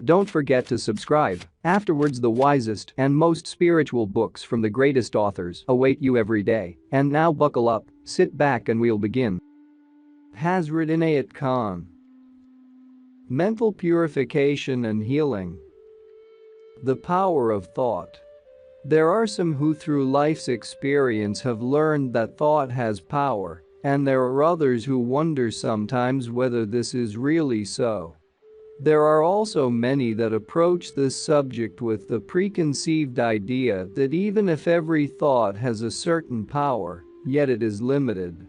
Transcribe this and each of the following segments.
Don't forget to subscribe. Afterwards, the wisest and most spiritual books from the greatest authors await you every day. And now buckle up, sit back and we'll begin. Hazrat Inayat Khan. Mental Purification and Healing. The Power of Thought. There are some who through life's experience have learned that thought has power, and there are others who wonder sometimes whether this is really so. There are also many that approach this subject with the preconceived idea that even if every thought has a certain power, yet it is limited.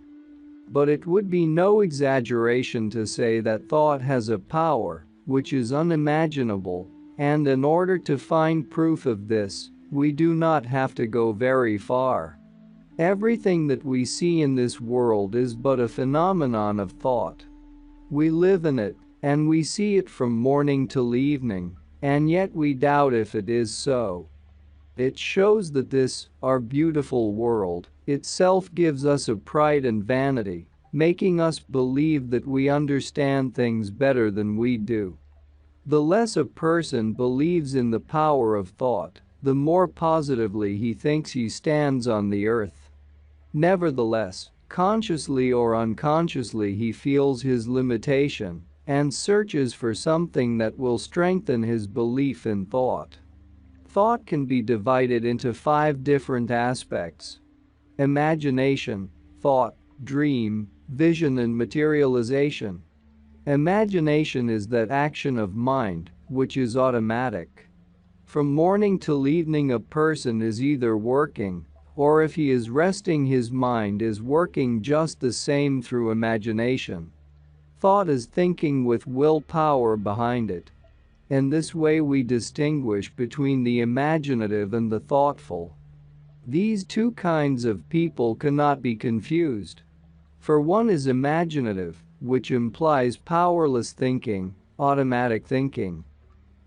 But it would be no exaggeration to say that thought has a power which is unimaginable, and in order to find proof of this, we do not have to go very far. Everything that we see in this world is but a phenomenon of thought. We live in it, and we see it from morning till evening, and yet we doubt if it is so. It shows that this, our beautiful world, itself gives us a pride and vanity, making us believe that we understand things better than we do. The less a person believes in the power of thought, the more positively he thinks he stands on the earth. Nevertheless, consciously or unconsciously he feels his limitation and searches for something that will strengthen his belief in thought. Thought can be divided into 5 different aspects: imagination, thought, dream, vision and materialization. Imagination is that action of mind, which is automatic. From morning till evening a person is either working, or if he is resting his mind is working just the same through imagination. Thought is thinking with willpower behind it. In this way we distinguish between the imaginative and the thoughtful. These two kinds of people cannot be confused. For one is imaginative, which implies powerless thinking, automatic thinking.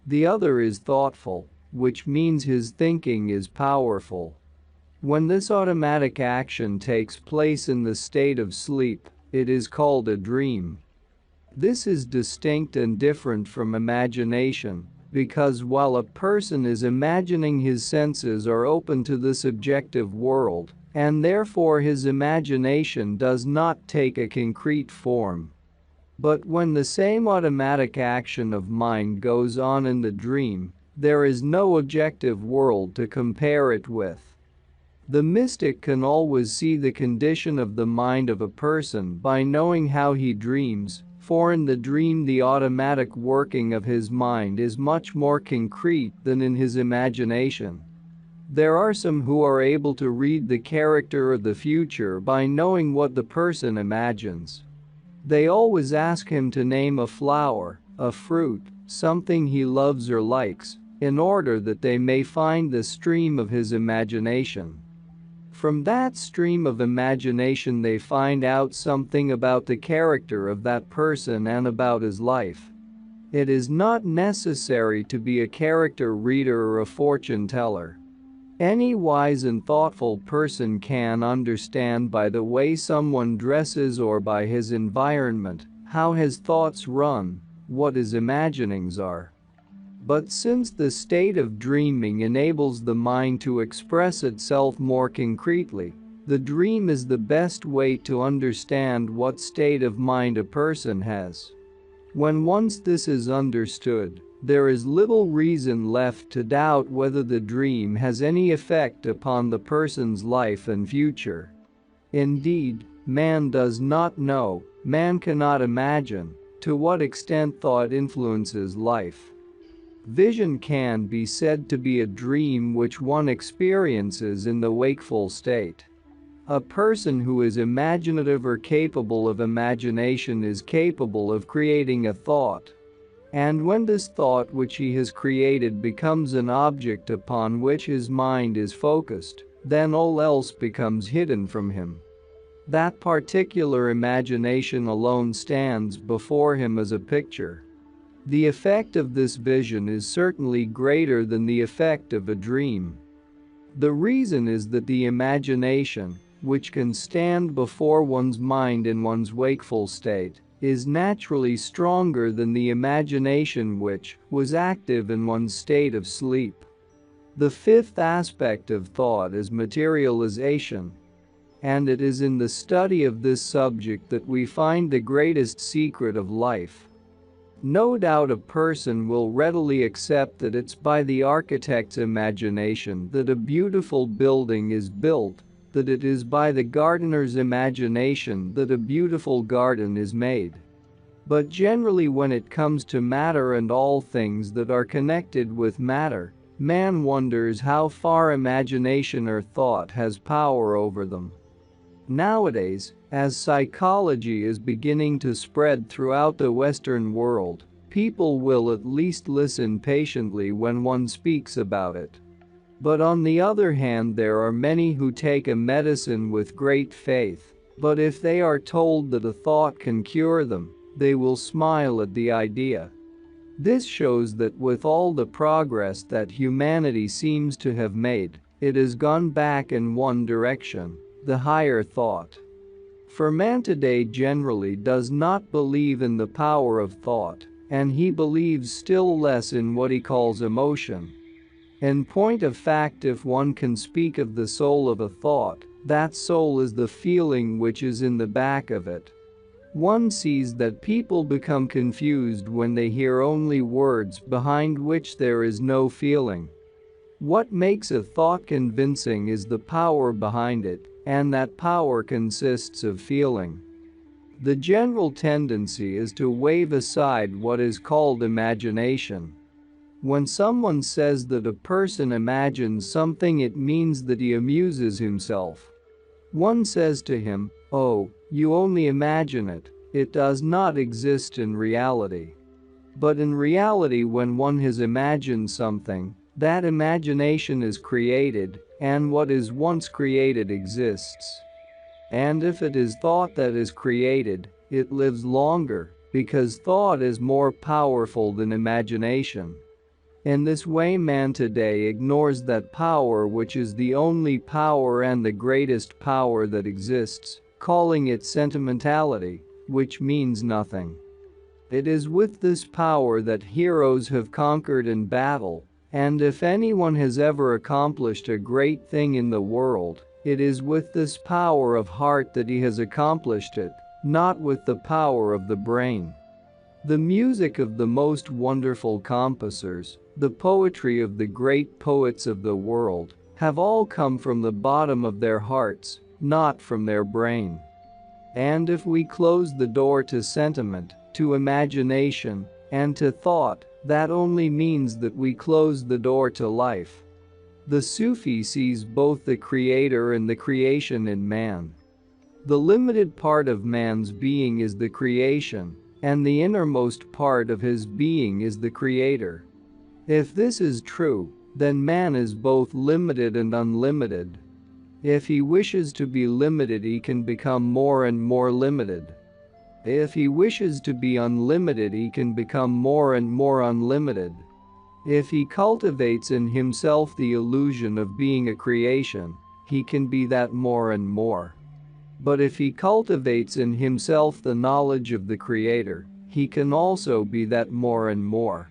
The other is thoughtful, which means his thinking is powerful. When this automatic action takes place in the state of sleep, it is called a dream. This is distinct and different from imagination, because while a person is imagining, his senses are open to the subjective world, and therefore his imagination does not take a concrete form. But when the same automatic action of mind goes on in the dream, there is no objective world to compare it with. The mystic can always see the condition of the mind of a person by knowing how he dreams, for in the dream the automatic working of his mind is much more concrete than in his imagination. There are some who are able to read the character of the future by knowing what the person imagines. They always ask him to name a flower, a fruit, something he loves or likes, in order that they may find the stream of his imagination. From that stream of imagination they find out something about the character of that person and about his life. It is not necessary to be a character reader or a fortune teller. Any wise and thoughtful person can understand by the way someone dresses or by his environment how his thoughts run, what his imaginings are. But since the state of dreaming enables the mind to express itself more concretely, the dream is the best way to understand what state of mind a person has. When once this is understood, there is little reason left to doubt whether the dream has any effect upon the person's life and future. Indeed, man does not know, man cannot imagine, to what extent thought influences life. Vision can be said to be a dream which one experiences in the wakeful state. A person who is imaginative or capable of imagination is capable of creating a thought. And when this thought which he has created becomes an object upon which his mind is focused, then all else becomes hidden from him. That particular imagination alone stands before him as a picture. The effect of this vision is certainly greater than the effect of a dream. The reason is that the imagination, which can stand before one's mind in one's wakeful state, is naturally stronger than the imagination which was active in one's state of sleep. The fifth aspect of thought is materialization. And it is in the study of this subject that we find the greatest secret of life. No doubt a person will readily accept that it's by the architect's imagination that a beautiful building is built, that it is by the gardener's imagination that a beautiful garden is made. But generally when it comes to matter and all things that are connected with matter, man wonders how far imagination or thought has power over them. Nowadays, as psychology is beginning to spread throughout the Western world, people will at least listen patiently when one speaks about it. But on the other hand, there are many who take a medicine with great faith, but if they are told that a thought can cure them, they will smile at the idea. This shows that with all the progress that humanity seems to have made, it has gone back in one direction: the higher thought. For man today generally does not believe in the power of thought, and he believes still less in what he calls emotion. In point of fact, if one can speak of the soul of a thought, that soul is the feeling which is in the back of it. One sees that people become confused when they hear only words behind which there is no feeling. What makes a thought convincing is the power behind it, and that power consists of feeling. The general tendency is to wave aside what is called imagination. When someone says that a person imagines something, it means that he amuses himself. One says to him, "Oh, you only imagine it. It does not exist in reality." But in reality, when one has imagined something, that imagination is created, and what is once created exists. And if it is thought that is created, it lives longer, because thought is more powerful than imagination. In this way, man today ignores that power which is the only power and the greatest power that exists, calling it sentimentality, which means nothing. It is with this power that heroes have conquered in battle, and if anyone has ever accomplished a great thing in the world, it is with this power of heart that he has accomplished it, not with the power of the brain. The music of the most wonderful composers, the poetry of the great poets of the world, have all come from the bottom of their hearts, not from their brain. And if we close the door to sentiment, to imagination, and to thought, that only means that we close the door to life. The Sufi sees both the creator and the creation in man. The limited part of man's being is the creation, and the innermost part of his being is the creator. If this is true, then man is both limited and unlimited. If he wishes to be limited, he can become more and more limited. If he wishes to be unlimited, he can become more and more unlimited. If he cultivates in himself the illusion of being a creation, he can be that more and more. But if he cultivates in himself the knowledge of the Creator, he can also be that more and more.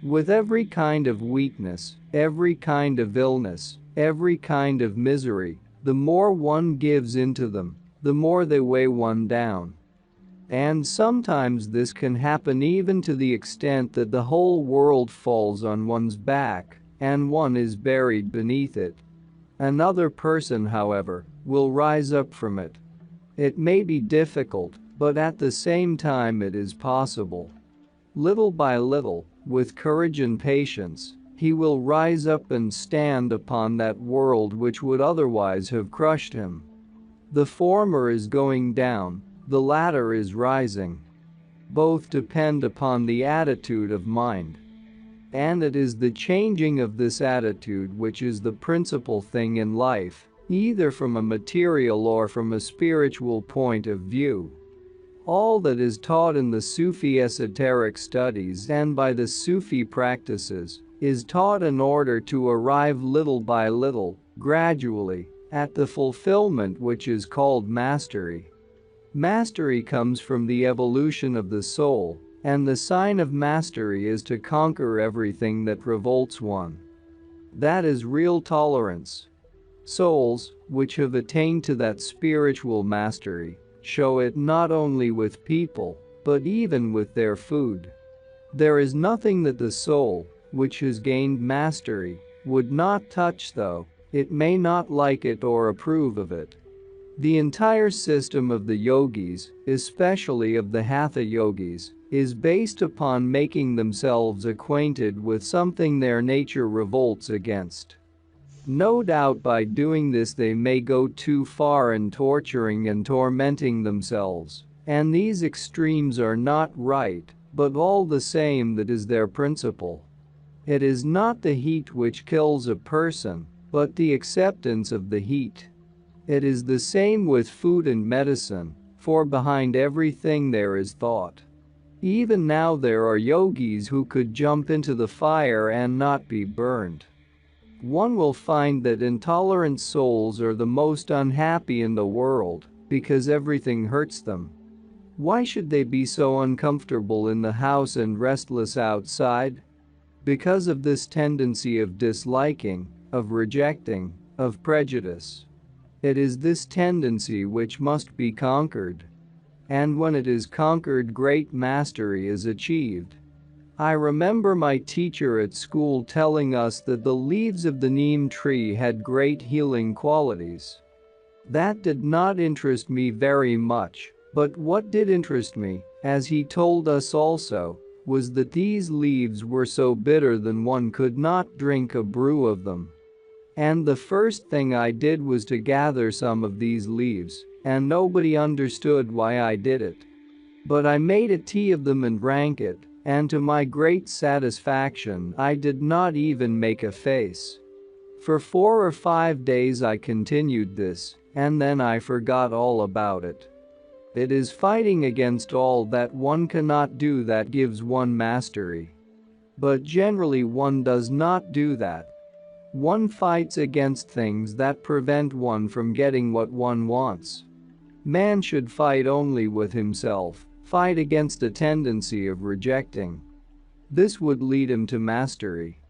With every kind of weakness, every kind of illness, every kind of misery, the more one gives into them, the more they weigh one down. And sometimes this can happen even to the extent that the whole world falls on one's back, and one is buried beneath it. Another person, however, will rise up from it. It may be difficult, but at the same time it is possible. Little by little, with courage and patience, he will rise up and stand upon that world which would otherwise have crushed him. The former is going down, the latter is rising. Both depend upon the attitude of mind. And it is the changing of this attitude which is the principal thing in life, either from a material or from a spiritual point of view. All that is taught in the Sufi esoteric studies and by the Sufi practices is taught in order to arrive little by little, gradually, at the fulfillment which is called mastery. Mastery comes from the evolution of the soul, and the sign of mastery is to conquer everything that revolts one. That is real tolerance. Souls, which have attained to that spiritual mastery, show it not only with people, but even with their food. There is nothing that the soul, which has gained mastery, would not touch, though it may not like it or approve of it. The entire system of the yogis, especially of the hatha yogis, is based upon making themselves acquainted with something their nature revolts against. No doubt by doing this they may go too far in torturing and tormenting themselves, and these extremes are not right, but all the same that is their principle. It is not the heat which kills a person, but the acceptance of the heat. It is the same with food and medicine, for behind everything there is thought. Even now there are yogis who could jump into the fire and not be burned. One will find that intolerant souls are the most unhappy in the world because everything hurts them. Why should they be so uncomfortable in the house and restless outside? Because of this tendency of disliking, of rejecting, of prejudice. It is this tendency which must be conquered. And when it is conquered, great mastery is achieved. I remember my teacher at school telling us that the leaves of the neem tree had great healing qualities. That did not interest me very much, but what did interest me, as he told us also, was that these leaves were so bitter that one could not drink a brew of them. And the first thing I did was to gather some of these leaves, and nobody understood why I did it. But I made a tea of them and drank it, and to my great satisfaction I did not even make a face. For 4 or 5 days I continued this, and then I forgot all about it. It is fighting against all that one cannot do that gives one mastery. But generally one does not do that. One fights against things that prevent one from getting what one wants. Man should fight only with himself, fight against a tendency of rejecting. This would lead him to mastery.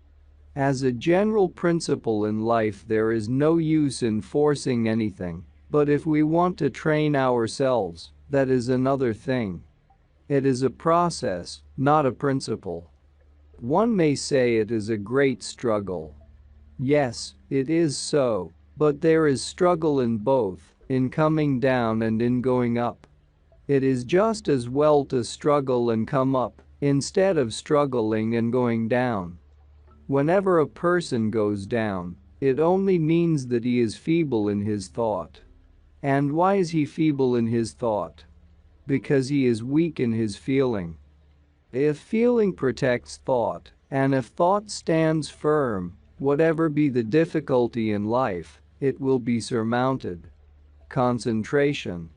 As a general principle in life, there is no use in forcing anything, but if we want to train ourselves, that is another thing. It is a process, not a principle. One may say it is a great struggle. Yes, it is so, but there is struggle in both, in coming down and in going up. It is just as well to struggle and come up, instead of struggling and going down. Whenever a person goes down, it only means that he is feeble in his thought. And why is he feeble in his thought? Because he is weak in his feeling. If feeling protects thought, and if thought stands firm, whatever be the difficulty in life, it will be surmounted. Concentration.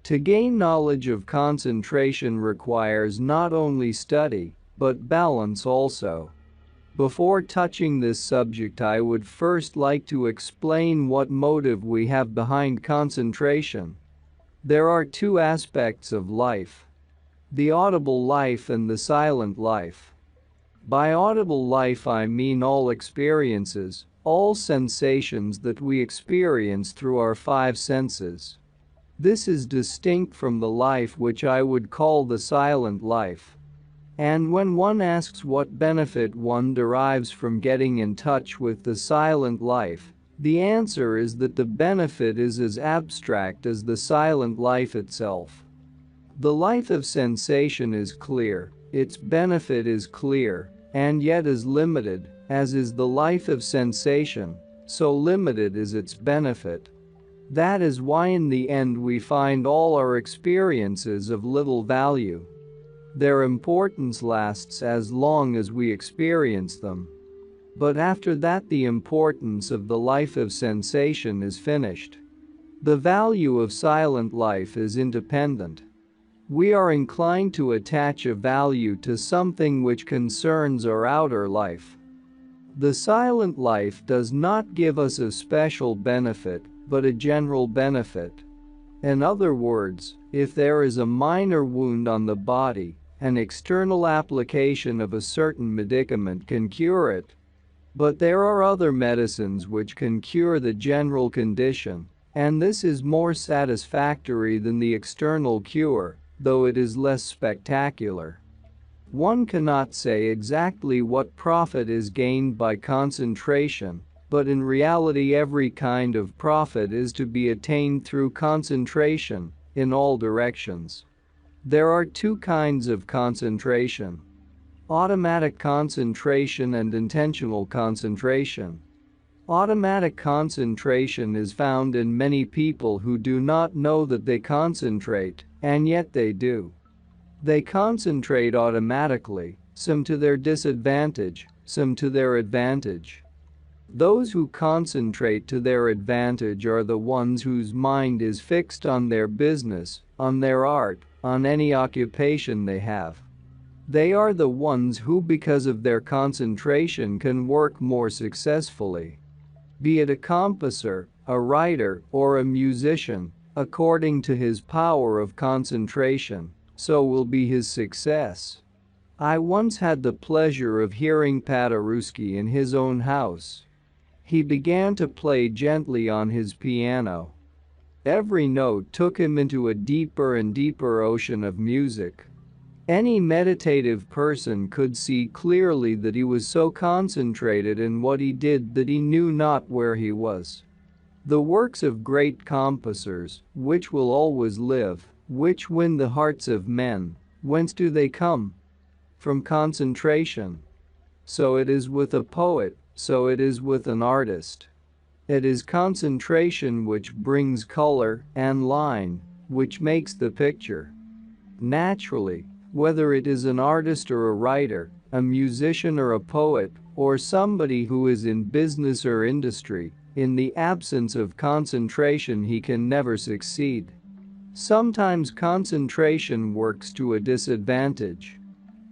To gain knowledge of concentration requires not only study, but balance also. Before touching this subject, I would first like to explain what motive we have behind concentration. There are 2 aspects of life: the audible life and the silent life. By audible life I mean all experiences, all sensations that we experience through our 5 senses. This is distinct from the life which I would call the silent life. And when one asks what benefit one derives from getting in touch with the silent life, the answer is that the benefit is as abstract as the silent life itself. The life of sensation is clear, its benefit is clear, and yet as limited, as is the life of sensation, so limited is its benefit. That is why in the end we find all our experiences of little value. Their importance lasts as long as we experience them. But after that the importance of the life of sensation is finished. The value of silent life is independent. We are inclined to attach a value to something which concerns our outer life. The silent life does not give us a special benefit, but a general benefit. In other words, If there is a minor wound on the body, an external application of a certain medicament can cure it. But there are other medicines which can cure the general condition, and this is more satisfactory than the external cure, though it is less spectacular. One cannot say exactly what profit is gained by concentration, but in reality every kind of profit is to be attained through concentration, in all directions. There are two kinds of concentration: automatic concentration and intentional concentration. Automatic concentration is found in many people who do not know that they concentrate, and yet they do. They concentrate automatically, some to their disadvantage, some to their advantage. Those who concentrate to their advantage are the ones whose mind is fixed on their business, on their art, on any occupation they have. They are the ones who, because of their concentration, can work more successfully. Be it a composer, a writer, or a musician, according to his power of concentration, so will be his success. I once had the pleasure of hearing Paderewski in his own house. He began to play gently on his piano. Every note took him into a deeper and deeper ocean of music. Any meditative person could see clearly that he was so concentrated in what he did that he knew not where he was. The works of great composers, which will always live, which win the hearts of men, whence do they come? From concentration. So it is with a poet, so it is with an artist. It is concentration which brings color and line, which makes the picture. Naturally, whether it is an artist or a writer, a musician or a poet, or somebody who is in business or industry, in the absence of concentration he can never succeed. Sometimes concentration works to a disadvantage.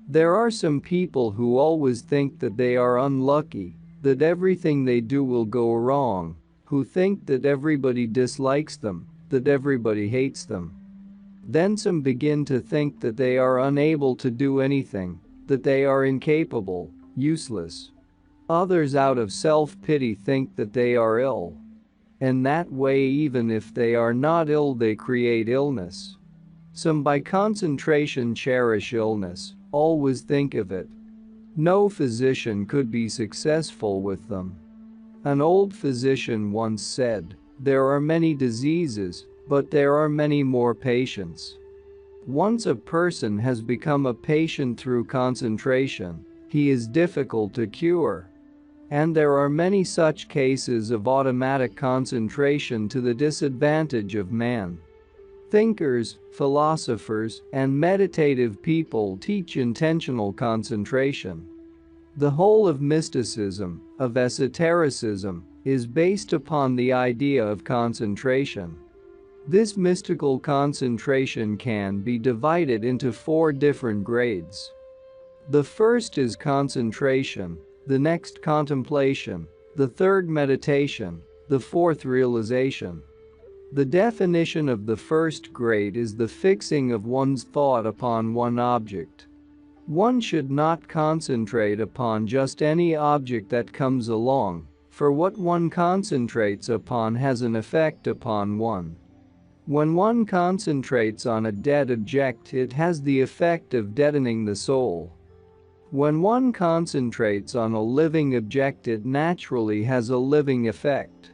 There are some people who always think that they are unlucky, that everything they do will go wrong, who think that everybody dislikes them, that everybody hates them. Then some begin to think that they are unable to do anything, that they are incapable, useless. Others out of self-pity think that they are ill. In that way, even if they are not ill, they create illness. Some by concentration cherish illness, always think of it. No physician could be successful with them. An old physician once said, "There are many diseases, but there are many more patients." Once a person has become a patient through concentration, he is difficult to cure. And there are many such cases of automatic concentration to the disadvantage of man. Thinkers, philosophers, and meditative people teach intentional concentration. The whole of mysticism, of esotericism, is based upon the idea of concentration. This mystical concentration can be divided into 4 different grades. The first is concentration, the next contemplation, the third meditation, the fourth realization. The definition of the first grade is the fixing of one's thought upon one object. One should not concentrate upon just any object that comes along, for what one concentrates upon has an effect upon one. When one concentrates on a dead object, it has the effect of deadening the soul. When one concentrates on a living object, it naturally has a living effect.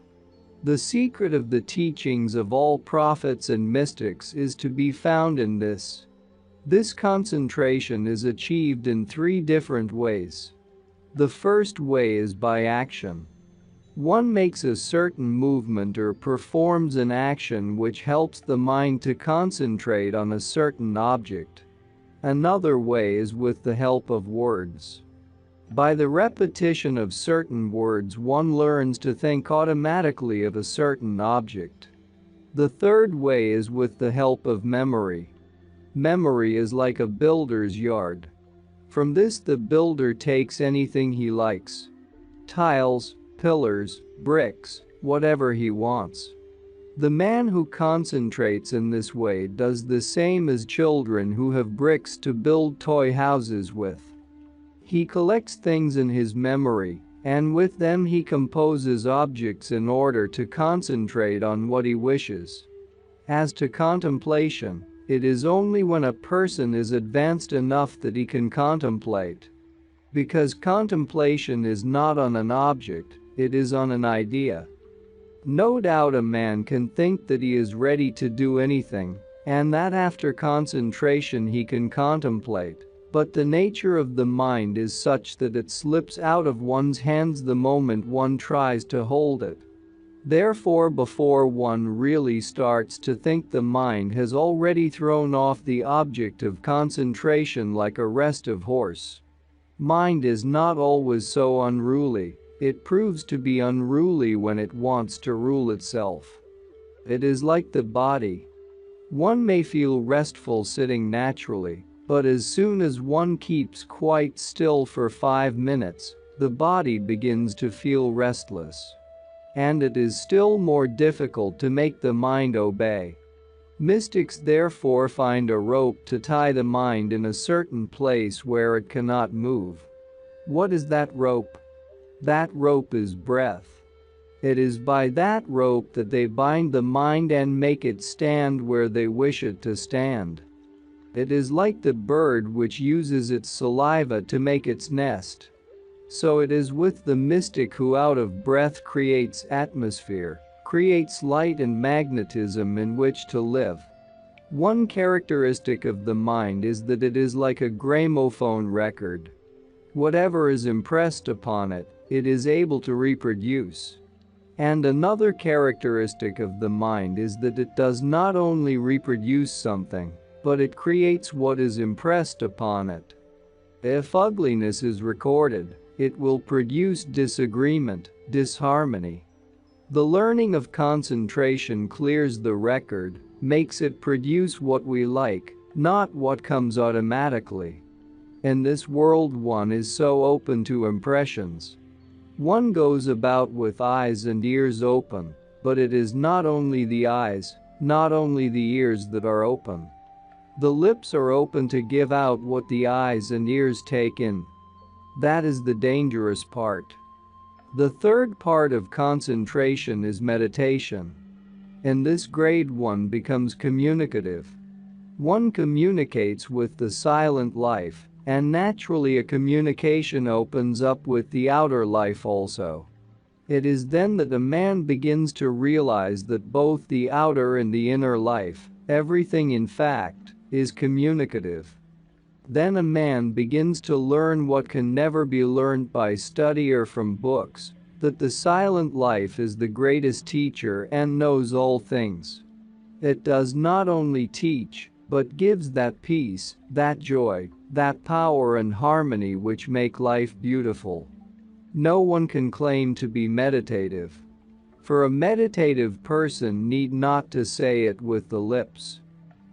The secret of the teachings of all prophets and mystics is to be found in this. This concentration is achieved in 3 different ways. The first way is by action. One makes a certain movement or performs an action which helps the mind to concentrate on a certain object. Another way is with the help of words. By the repetition of certain words, one learns to think automatically of a certain object. The third way is with the help of memory. Memory is like a builder's yard. From this the builder takes anything he likes. Tiles, pillars, bricks, whatever he wants. The man who concentrates in this way does the same as children who have bricks to build toy houses with. He collects things in his memory, and with them he composes objects in order to concentrate on what he wishes. As to contemplation, it is only when a person is advanced enough that he can contemplate. Because contemplation is not on an object, it is on an idea. No doubt a man can think that he is ready to do anything, and that after concentration he can contemplate. But the nature of the mind is such that it slips out of one's hands the moment one tries to hold it. Therefore, before one really starts to think, the mind has already thrown off the object of concentration like a restive horse. Mind is not always so unruly. It proves to be unruly when it wants to rule itself. It is like the body. One may feel restful sitting naturally, but as soon as one keeps quite still for 5 minutes, the body begins to feel restless. And it is still more difficult to make the mind obey. Mystics therefore find a rope to tie the mind in a certain place where it cannot move. What is that rope? That rope is breath. It is by that rope that they bind the mind and make it stand where they wish it to stand. It is like the bird which uses its saliva to make its nest. So it is with the mystic who out of breath creates atmosphere, creates light and magnetism in which to live. One characteristic of the mind is that it is like a gramophone record. Whatever is impressed upon it, it is able to reproduce. And another characteristic of the mind is that it does not only reproduce something, but it creates what is impressed upon it. If ugliness is recorded, it will produce disagreement, disharmony. The learning of concentration clears the record, makes it produce what we like, not what comes automatically. In this world one is so open to impressions. One goes about with eyes and ears open, but it is not only the eyes, not only the ears that are open. The lips are open to give out what the eyes and ears take in. That is the dangerous part. The third part of concentration is meditation. In this grade one becomes communicative. One communicates with the silent life, and naturally a communication opens up with the outer life also. It is then that a man begins to realize that both the outer and the inner life, everything in fact, is communicative. Then a man begins to learn what can never be learned by study or from books, that the silent life is the greatest teacher and knows all things. It does not only teach, but gives that peace, that joy, that power and harmony which make life beautiful. No one can claim to be meditative. For a meditative person need not to say it with the lips.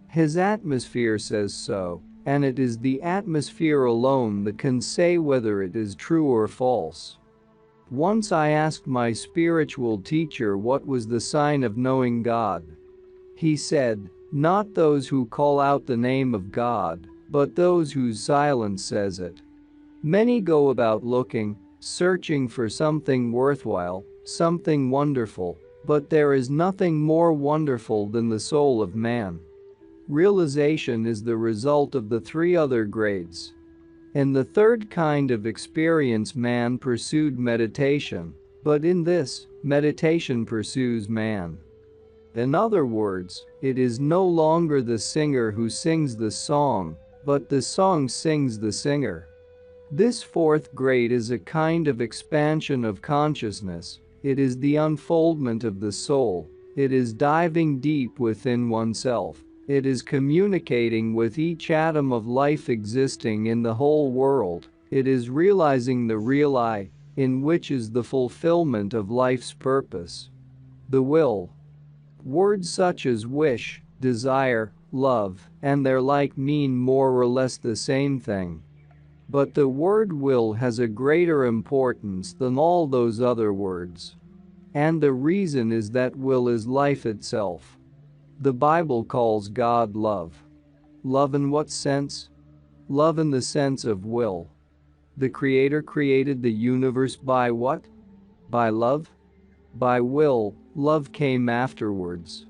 His atmosphere says so, and it is the atmosphere alone that can say whether it is true or false. Once I asked my spiritual teacher what was the sign of knowing God. He said, "Not those who call out the name of God, but those whose silence says it." Many go about looking, searching for something worthwhile, something wonderful, but there is nothing more wonderful than the soul of man. Realization is the result of the three other grades. In the third kind of experience man pursued meditation, but in this, meditation pursues man. In other words, it is no longer the singer who sings the song, but the song sings the singer. This fourth grade is a kind of expansion of consciousness. It is the unfoldment of the soul. It is diving deep within oneself. It is communicating with each atom of life existing in the whole world. It is realizing the real I, in which is the fulfillment of life's purpose. The will. Words such as wish, desire, love, and their like mean more or less the same thing. But the word will has a greater importance than all those other words. And the reason is that will is life itself. The Bible calls God love. Love in what sense? Love in the sense of will. The Creator created the universe by what? By love? By will. Love came afterwards.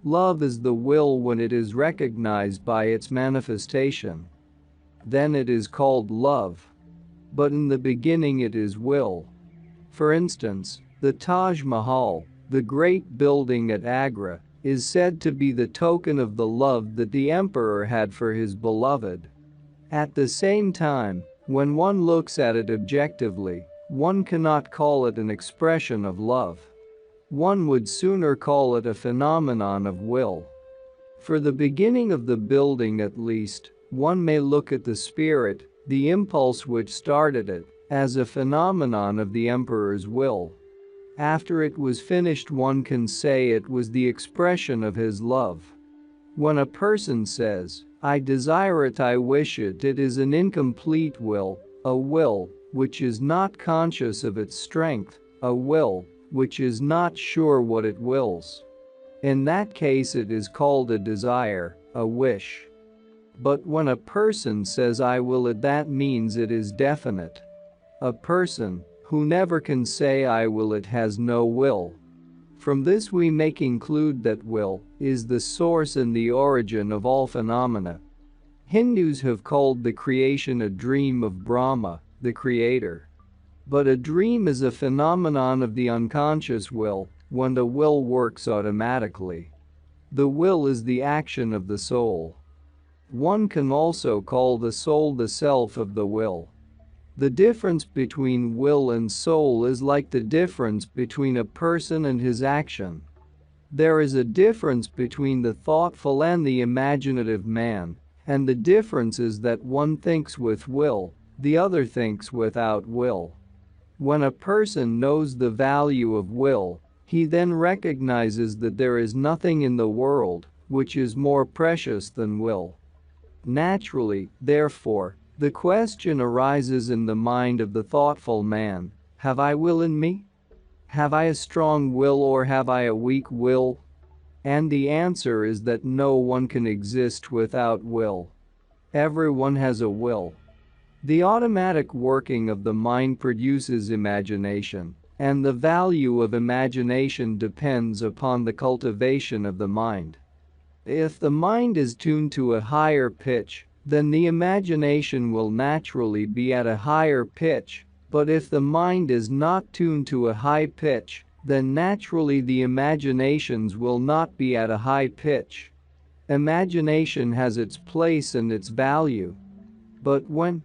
Love is the will when it is recognized by its manifestation. Then it is called love. But in the beginning it is will. For instance, the Taj Mahal, the great building at Agra, is said to be the token of the love that the emperor had for his beloved. At the same time, when one looks at it objectively, one cannot call it an expression of love. One would sooner call it a phenomenon of will. For the beginning of the building at least, one may look at the spirit, the impulse which started it, as a phenomenon of the emperor's will. After it was finished, one can say it was the expression of his love. When a person says, "I desire it, I wish it," it is an incomplete will, a will which is not conscious of its strength, a will which is not sure what it wills. In that case it is called a desire, a wish. But when a person says "I will it," that means it is definite. A person who never can say "I will it" has no will. From this we may conclude that will is the source and the origin of all phenomena. Hindus have called the creation a dream of Brahma, the creator. But a dream is a phenomenon of the unconscious will, when the will works automatically. The will is the action of the soul. One can also call the soul the self of the will. The difference between will and soul is like the difference between a person and his action. There is a difference between the thoughtful and the imaginative man, and the difference is that one thinks with will, the other thinks without will. When a person knows the value of will, he then recognizes that there is nothing in the world which is more precious than will. Naturally, therefore, the question arises in the mind of the thoughtful man: have I will in me? Have I a strong will or have I a weak will? And the answer is that no one can exist without will. Everyone has a will. The automatic working of the mind produces imagination, and the value of imagination depends upon the cultivation of the mind. If the mind is tuned to a higher pitch, then the imagination will naturally be at a higher pitch, but if the mind is not tuned to a high pitch, then naturally the imaginations will not be at a high pitch. Imagination has its place and its value. But when?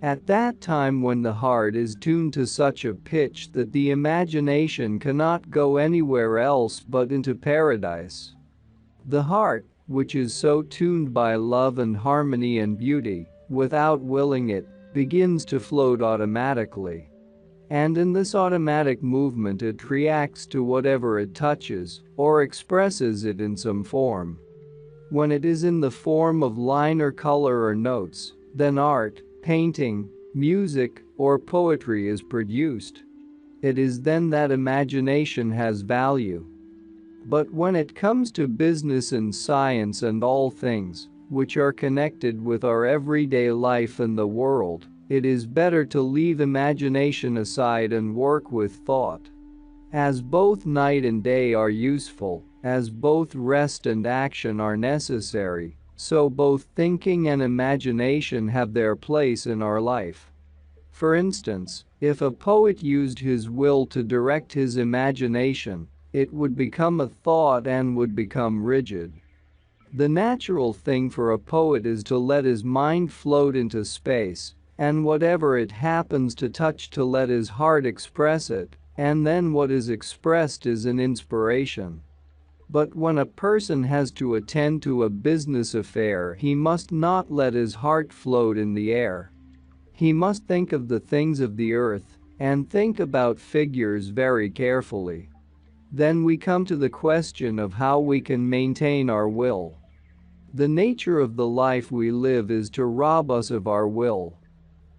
At that time when the heart is tuned to such a pitch that the imagination cannot go anywhere else but into paradise. The heart, which is so tuned by love and harmony and beauty, without willing it, begins to float automatically. And in this automatic movement it reacts to whatever it touches, or expresses it in some form. When it is in the form of line or color or notes, then art, painting, music, or poetry is produced. It is then that imagination has value. But when it comes to business and science and all things which are connected with our everyday life and the world, it is better to leave imagination aside and work with thought. As both night and day are useful, as both rest and action are necessary, so both thinking and imagination have their place in our life. For instance, if a poet used his will to direct his imagination, it would become a thought and would become rigid. The natural thing for a poet is to let his mind float into space, and whatever it happens to touch to let his heart express it, and then what is expressed is an inspiration. But when a person has to attend to a business affair, he must not let his heart float in the air. He must think of the things of the earth, and think about figures very carefully. Then we come to the question of how we can maintain our will. The nature of the life we live is to rob us of our will.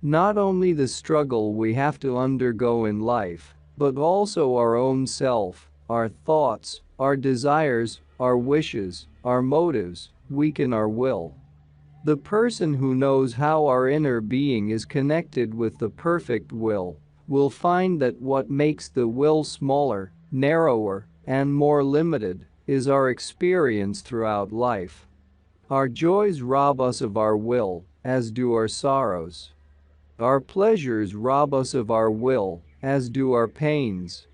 Not only the struggle we have to undergo in life, but also our own self, our thoughts, our desires, our wishes, our motives, weaken our will. The person who knows how our inner being is connected with the perfect will find that what makes the will smaller, narrower, and more limited is our experience throughout life. Our joys rob us of our will, as do our sorrows. Our pleasures rob us of our will, as do our pains.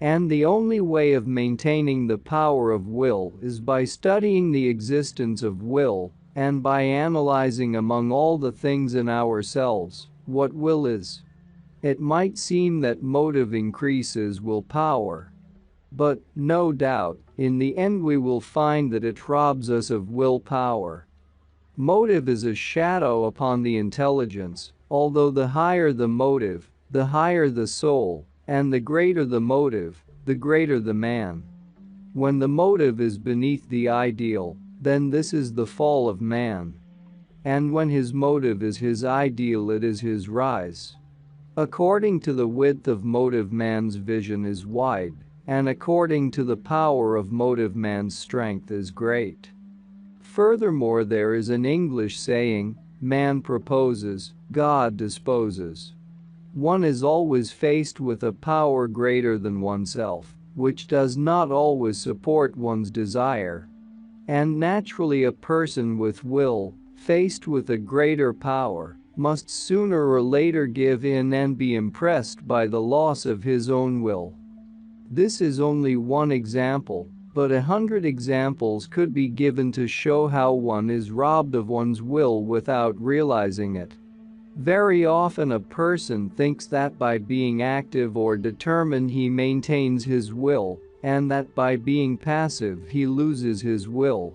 And the only way of maintaining the power of will is by studying the existence of will and by analyzing among all the things in ourselves what will is. It might seem that motive increases willpower. But, no doubt, in the end we will find that it robs us of willpower. Motive is a shadow upon the intelligence, although the higher the motive, the higher the soul, and the greater the motive, the greater the man. When the motive is beneath the ideal, then this is the fall of man. And when his motive is his ideal, it is his rise. According to the width of motive, man's vision is wide, and according to the power of motive, man's strength is great. Furthermore, there is an English saying, man proposes, God disposes. One is always faced with a power greater than oneself, which does not always support one's desire. And naturally, a person with will, faced with a greater power, must sooner or later give in and be impressed by the loss of his own will. This is only one example, but 100 examples could be given to show how one is robbed of one's will without realizing it. Very often a person thinks that by being active or determined he maintains his will, and that by being passive he loses his will.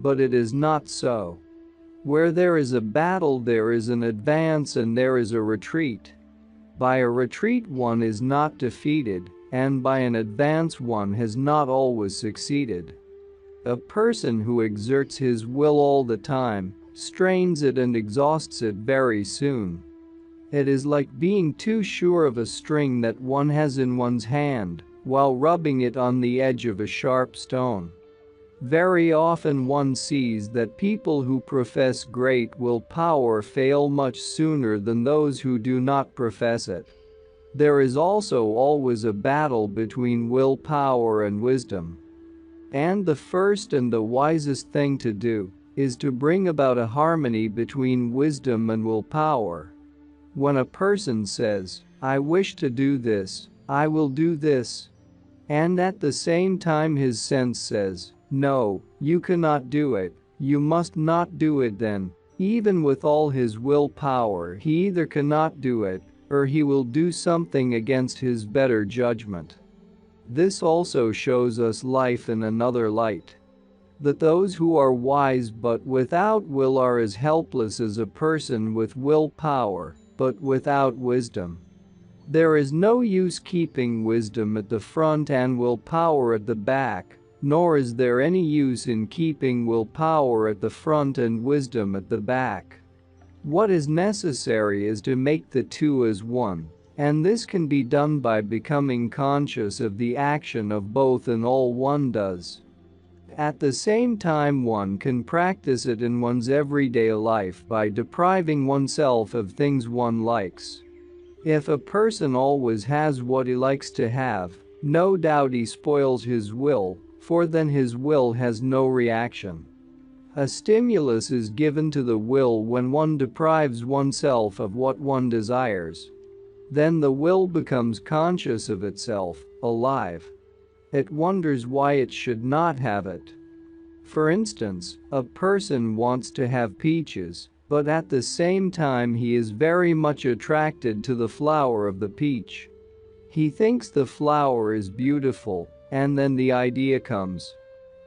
But it is not so. Where there is a battle, there is an advance and there is a retreat. By a retreat one is not defeated, and by an advance one has not always succeeded. A person who exerts his will all the time strains it and exhausts it very soon. It is like being too sure of a string that one has in one's hand while rubbing it on the edge of a sharp stone. Very often one sees that people who profess great willpower fail much sooner than those who do not profess it. There is also always a battle between willpower and wisdom. And the first and the wisest thing to do is to bring about a harmony between wisdom and willpower. When a person says, I wish to do this, I will do this, and at the same time his sense says, no, you cannot do it, you must not do it, then, even with all his willpower, he either cannot do it, or he will do something against his better judgment. This also shows us life in another light. That those who are wise but without will are as helpless as a person with willpower, but without wisdom. There is no use keeping wisdom at the front and willpower at the back, nor is there any use in keeping willpower at the front and wisdom at the back. What is necessary is to make the two as one, and this can be done by becoming conscious of the action of both in all one does. At the same time, one can practice it in one's everyday life by depriving oneself of things one likes. If a person always has what he likes to have, no doubt he spoils his will, for then his will has no reaction. A stimulus is given to the will when one deprives oneself of what one desires. Then the will becomes conscious of itself, alive. It wonders why it should not have it. For instance, a person wants to have peaches, but at the same time he is very much attracted to the flower of the peach. He thinks the flower is beautiful, and then the idea comes,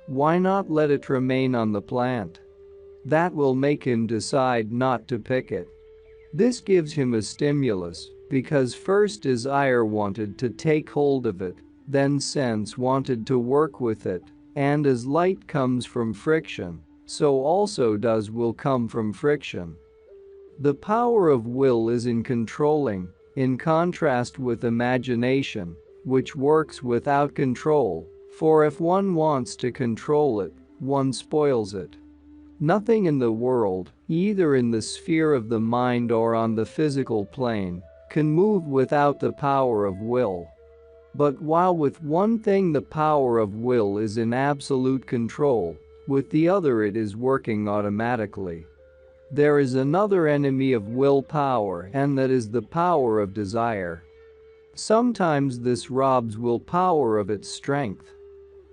why not let it remain on the plant? That will make him decide not to pick it. This gives him a stimulus, because first desire wanted to take hold of it, then sense wanted to work with it, and as light comes from friction, so also does will come from friction. The power of will is in controlling, in contrast with imagination, which works without control, for if one wants to control it, one spoils it. Nothing in the world, either in the sphere of the mind or on the physical plane, can move without the power of will. But while with one thing the power of will is in absolute control, with the other it is working automatically. There is another enemy of willpower, and that is the power of desire. Sometimes this robs willpower of its strength.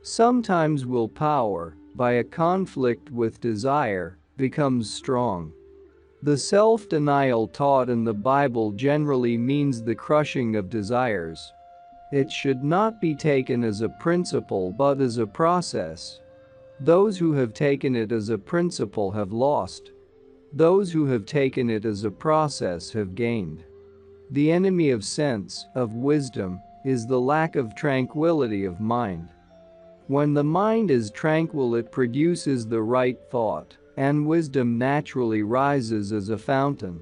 Sometimes willpower, by a conflict with desire, becomes strong. The self-denial taught in the Bible generally means the crushing of desires. It should not be taken as a principle but as a process. Those who have taken it as a principle have lost. Those who have taken it as a process have gained. The enemy of sense, of wisdom, is the lack of tranquility of mind. When the mind is tranquil, it produces the right thought, and wisdom naturally rises as a fountain.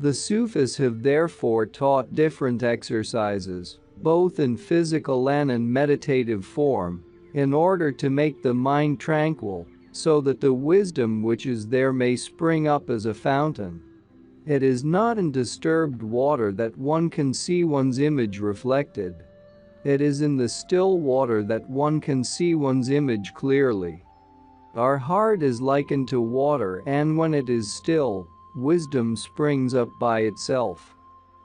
The Sufis have therefore taught different exercises, both in physical and in meditative form, in order to make the mind tranquil, so that the wisdom which is there may spring up as a fountain. It is not in disturbed water that one can see one's image reflected. It is in the still water that one can see one's image clearly. Our heart is likened to water, and when it is still, wisdom springs up by itself.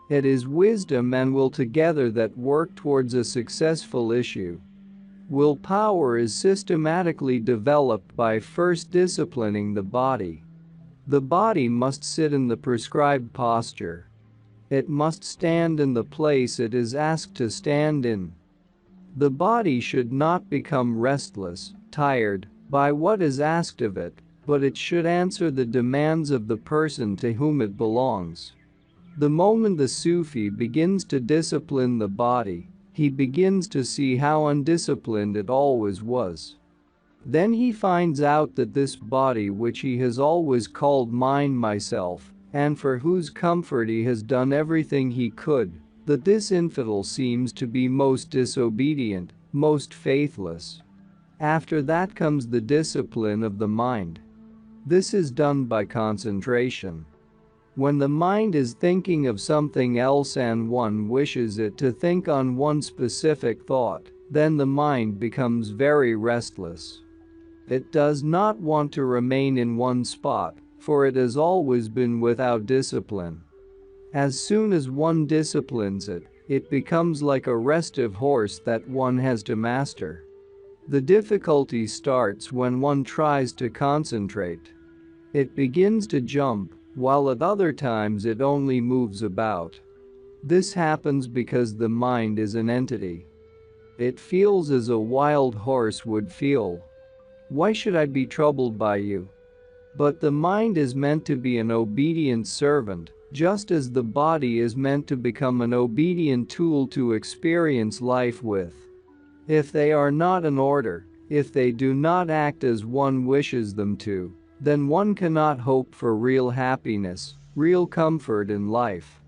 It is wisdom and will together that work towards a successful issue. Willpower is systematically developed by first disciplining the body. The body must sit in the prescribed posture. It must stand in the place it is asked to stand in. The body should not become restless, tired, by what is asked of it, but it should answer the demands of the person to whom it belongs. The moment the Sufi begins to discipline the body, he begins to see how undisciplined it always was. Then he finds out that this body which he has always called mine, myself, and for whose comfort he has done everything he could, that this infidel seems to be most disobedient, most faithless. After that comes the discipline of the mind. This is done by concentration. When the mind is thinking of something else and one wishes it to think on one specific thought, then the mind becomes very restless. It does not want to remain in one spot, for it has always been without discipline. As soon as one disciplines it, it becomes like a restive horse that one has to master. The difficulty starts when one tries to concentrate. It begins to jump, while at other times it only moves about. This happens because the mind is an entity. It feels as a wild horse would feel. Why should I be troubled by you? But the mind is meant to be an obedient servant, just as the body is meant to become an obedient tool to experience life with. If they are not in order, if they do not act as one wishes them to, then one cannot hope for real happiness, real comfort in life.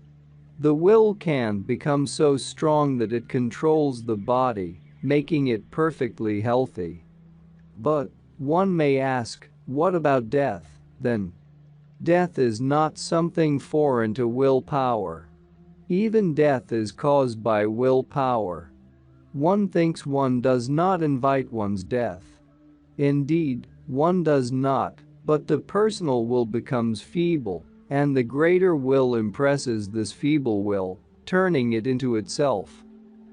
The will can become so strong that it controls the body, making it perfectly healthy. But, one may ask, what about death, then? Death is not something foreign to willpower. Even death is caused by willpower. One thinks one does not invite one's death. Indeed, one does not, but the personal will becomes feeble, and the greater will impresses this feeble will, turning it into itself.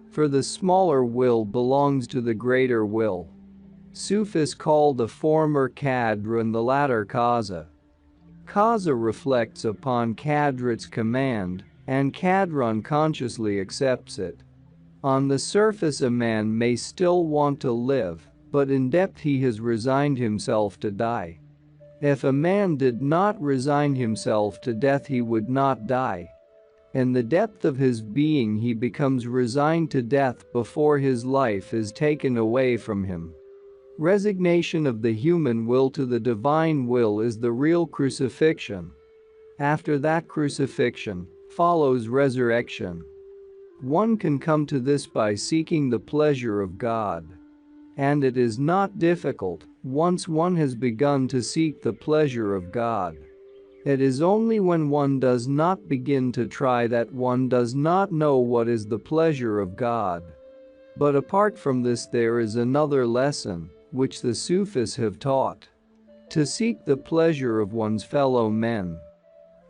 For the smaller will belongs to the greater will. Sufis call the former Qadr and the latter Qaza. Qaza reflects upon Qadrat's command, and Qadr unconsciously accepts it. On the surface a man may still want to live, but in depth he has resigned himself to die. If a man did not resign himself to death, he would not die. In the depth of his being he becomes resigned to death before his life is taken away from him. Resignation of the human will to the divine will is the real crucifixion. After that crucifixion follows resurrection. One can come to this by seeking the pleasure of God. And it is not difficult once one has begun to seek the pleasure of God. It is only when one does not begin to try that one does not know what is the pleasure of God. But apart from this, there is another lesson, which the Sufis have taught. To seek the pleasure of one's fellow men.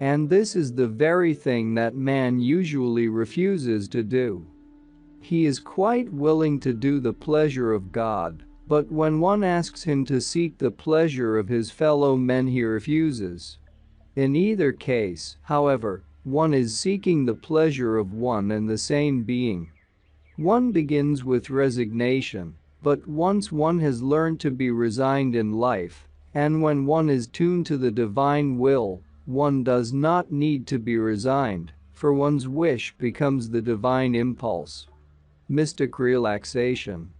And this is the very thing that man usually refuses to do. He is quite willing to do the pleasure of God, but when one asks him to seek the pleasure of his fellow men, he refuses. In either case, however, one is seeking the pleasure of one and the same being. One begins with resignation, but once one has learned to be resigned in life, and when one is tuned to the divine will, one does not need to be resigned, for one's wish becomes the divine impulse. Mystic relaxation.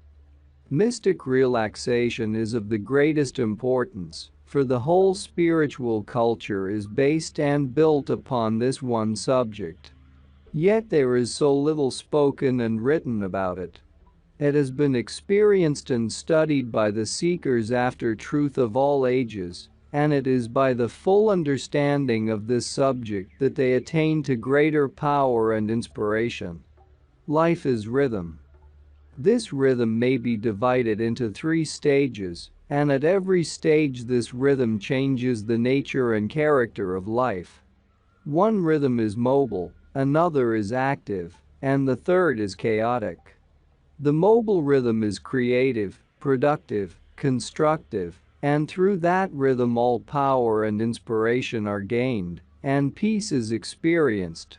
Mystic relaxation is of the greatest importance, for the whole spiritual culture is based and built upon this one subject. Yet there is so little spoken and written about it. It has been experienced and studied by the seekers after truth of all ages, and it is by the full understanding of this subject that they attain to greater power and inspiration. Life is rhythm. This rhythm may be divided into 3 stages, and at every stage this rhythm changes the nature and character of life. One rhythm is mobile, another is active, and the third is chaotic. The mobile rhythm is creative, productive, constructive, and through that rhythm all power and inspiration are gained, and peace is experienced.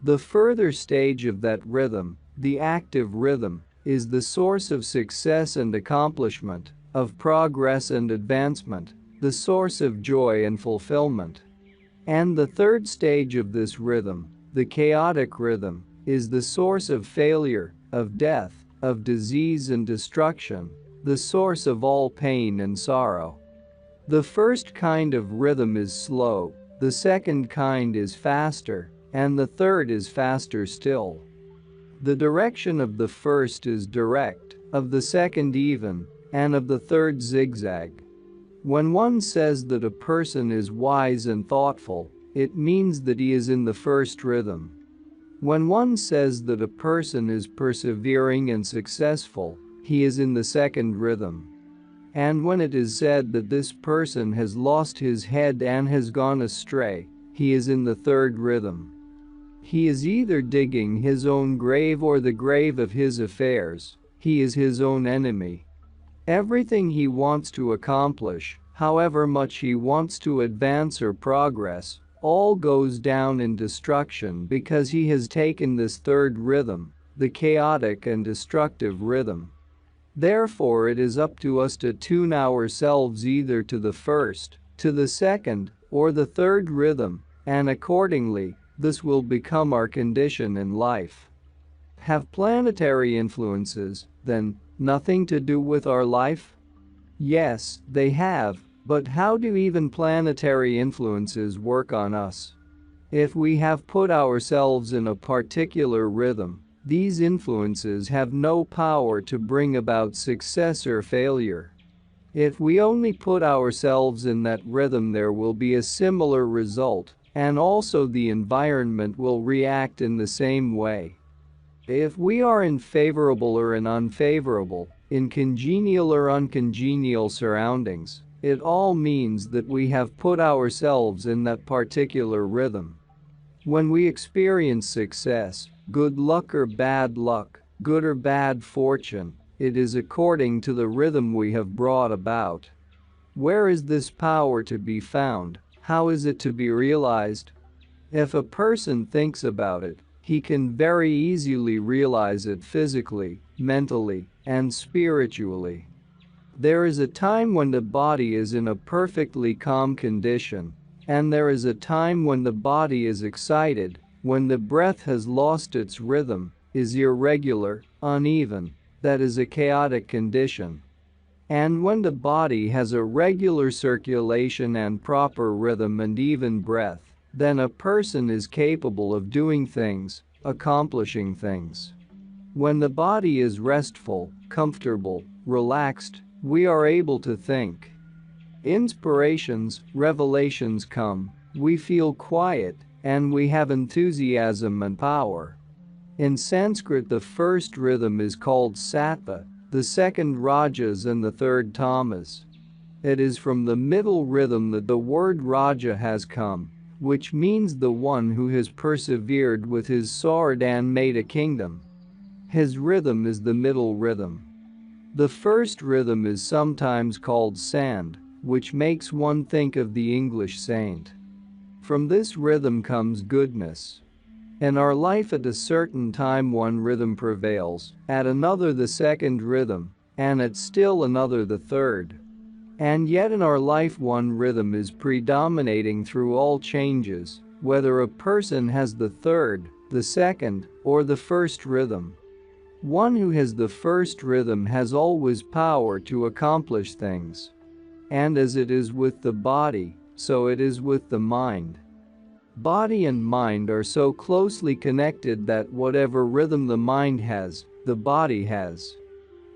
The further stage of that rhythm, the active rhythm, is the source of success and accomplishment, of progress and advancement, the source of joy and fulfillment. And the third stage of this rhythm, the chaotic rhythm, is the source of failure, of death, of disease and destruction, the source of all pain and sorrow. The first kind of rhythm is slow, the second kind is faster, and the third is faster still. The direction of the first is direct, of the second even, and of the third zigzag. When one says that a person is wise and thoughtful, it means that he is in the first rhythm. When one says that a person is persevering and successful, he is in the second rhythm. And when it is said that this person has lost his head and has gone astray, he is in the third rhythm. He is either digging his own grave or the grave of his affairs. He is his own enemy. Everything he wants to accomplish, however much he wants to advance or progress, all goes down in destruction because he has taken this third rhythm, the chaotic and destructive rhythm. Therefore, it is up to us to tune ourselves either to the first, to the second, or the third rhythm, and accordingly, this will become our condition in life. Have planetary influences, then, nothing to do with our life? Yes, they have, but how do even planetary influences work on us? If we have put ourselves in a particular rhythm, these influences have no power to bring about success or failure. If we only put ourselves in that rhythm, there will be a similar result, and also the environment will react in the same way. If we are in favorable or in unfavorable, in congenial or uncongenial surroundings, it all means that we have put ourselves in that particular rhythm. When we experience success, good luck or bad luck, good or bad fortune, it is according to the rhythm we have brought about. Where is this power to be found? How is it to be realized? If a person thinks about it, he can very easily realize it physically, mentally, and spiritually. There is a time when the body is in a perfectly calm condition, and there is a time when the body is excited, when the breath has lost its rhythm, is irregular, uneven, that is a chaotic condition. And when the body has a regular circulation and proper rhythm and even breath, then a person is capable of doing things, accomplishing things. When the body is restful, comfortable, relaxed, we are able to think. Inspirations, revelations come, we feel quiet, and we have enthusiasm and power. In Sanskrit, the first rhythm is called sattva, the second rajas, and the third tamas. It is from the middle rhythm that the word raja has come, which means the one who has persevered with his sword and made a kingdom. His rhythm is the middle rhythm. The first rhythm is sometimes called sand, which makes one think of the English saint. From this rhythm comes goodness. In our life, at a certain time one rhythm prevails, at another the second rhythm, and at still another the third. And yet in our life one rhythm is predominating through all changes, whether a person has the third, the second, or the first rhythm. One who has the first rhythm has always power to accomplish things. And as it is with the body, so it is with the mind. Body and mind are so closely connected that whatever rhythm the mind has, the body has.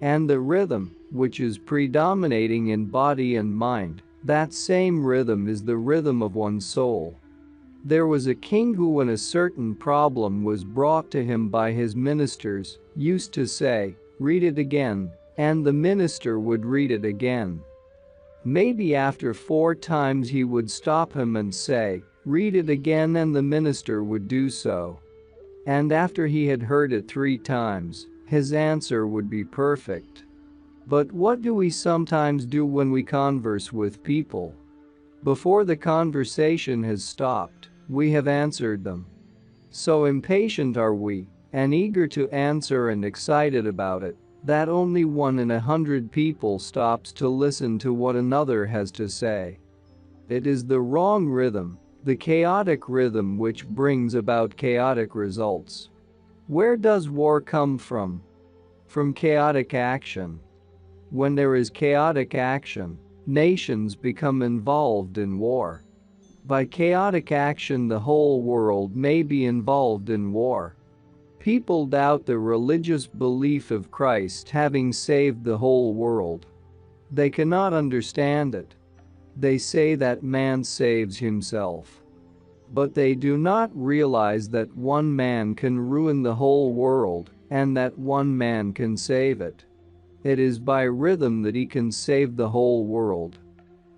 And the rhythm, which is predominating in body and mind, that same rhythm is the rhythm of one's soul. There was a king who, when a certain problem was brought to him by his ministers, used to say, "Read it again," and the minister would read it again. Maybe after 4 times he would stop him and say, "Read it again," and the minister would do so. And after he had heard it 3 times, his answer would be perfect. But what do we sometimes do when we converse with people? Before the conversation has stopped, we have answered them. So impatient are we, and eager to answer and excited about it, that only 1 in 100 people stops to listen to what another has to say. It is the wrong rhythm, the chaotic rhythm, which brings about chaotic results. Where does war come from? From chaotic action. When there is chaotic action, nations become involved in war. By chaotic action, the whole world may be involved in war. People doubt the religious belief of Christ having saved the whole world. They cannot understand it. They say that man saves himself. But they do not realize that one man can ruin the whole world, and that one man can save it. It is by rhythm that he can save the whole world.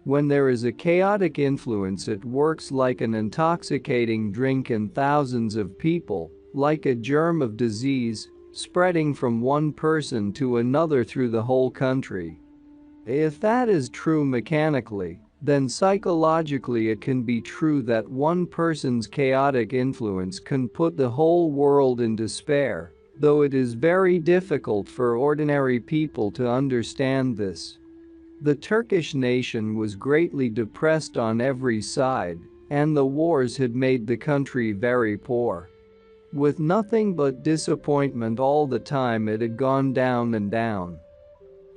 When there is a chaotic influence, it works like an intoxicating drink in thousands of people, like a germ of disease, spreading from one person to another through the whole country. If that is true mechanically, then psychologically it can be true that one person's chaotic influence can put the whole world in despair, though it is very difficult for ordinary people to understand this. The Turkish nation was greatly depressed on every side, and the wars had made the country very poor. With nothing but disappointment all the time, it had gone down and down.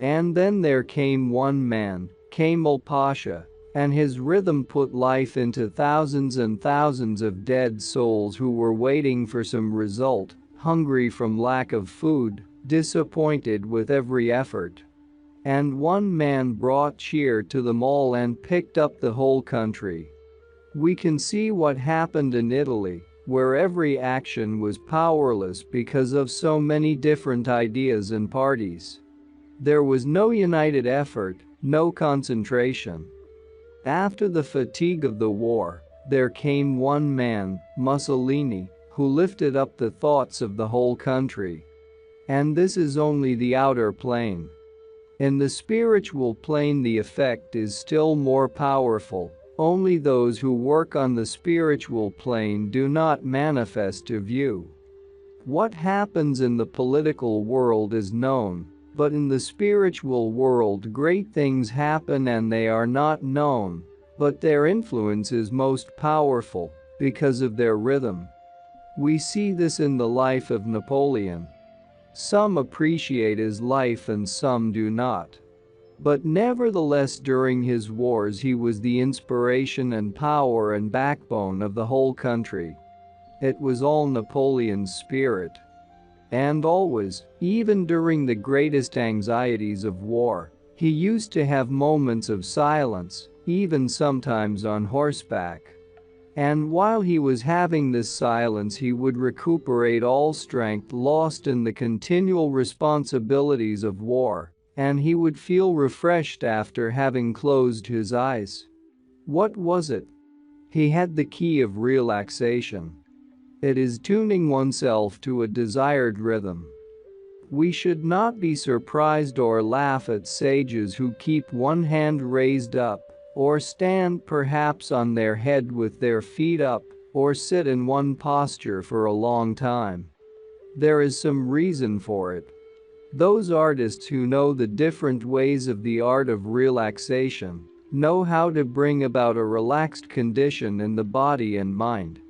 And then there came one man, Kemal Pasha, and his rhythm put life into thousands and thousands of dead souls who were waiting for some result, hungry from lack of food, disappointed with every effort. And one man brought cheer to them all and picked up the whole country. We can see what happened in Italy, where every action was powerless because of so many different ideas and parties. There was no united effort, no concentration. After the fatigue of the war, there came one man, Mussolini, who lifted up the thoughts of the whole country. And this is only the outer plane. In the spiritual plane, the effect is still more powerful. Only those who work on the spiritual plane do not manifest to view. What happens in the political world is known, but in the spiritual world great things happen and they are not known, but their influence is most powerful because of their rhythm. We see this in the life of Napoleon. Some appreciate his life and some do not. But nevertheless, during his wars he was the inspiration and power and backbone of the whole country. It was all Napoleon's spirit. And always, even during the greatest anxieties of war, he used to have moments of silence, even sometimes on horseback. And while he was having this silence, he would recuperate all strength lost in the continual responsibilities of war, and he would feel refreshed after having closed his eyes. What was it? He had the key of relaxation. It is tuning oneself to a desired rhythm. We should not be surprised or laugh at sages who keep one hand raised up, or stand perhaps on their head with their feet up, or sit in one posture for a long time. There is some reason for it. Those artists who know the different ways of the art of relaxation know how to bring about a relaxed condition in the body and mind.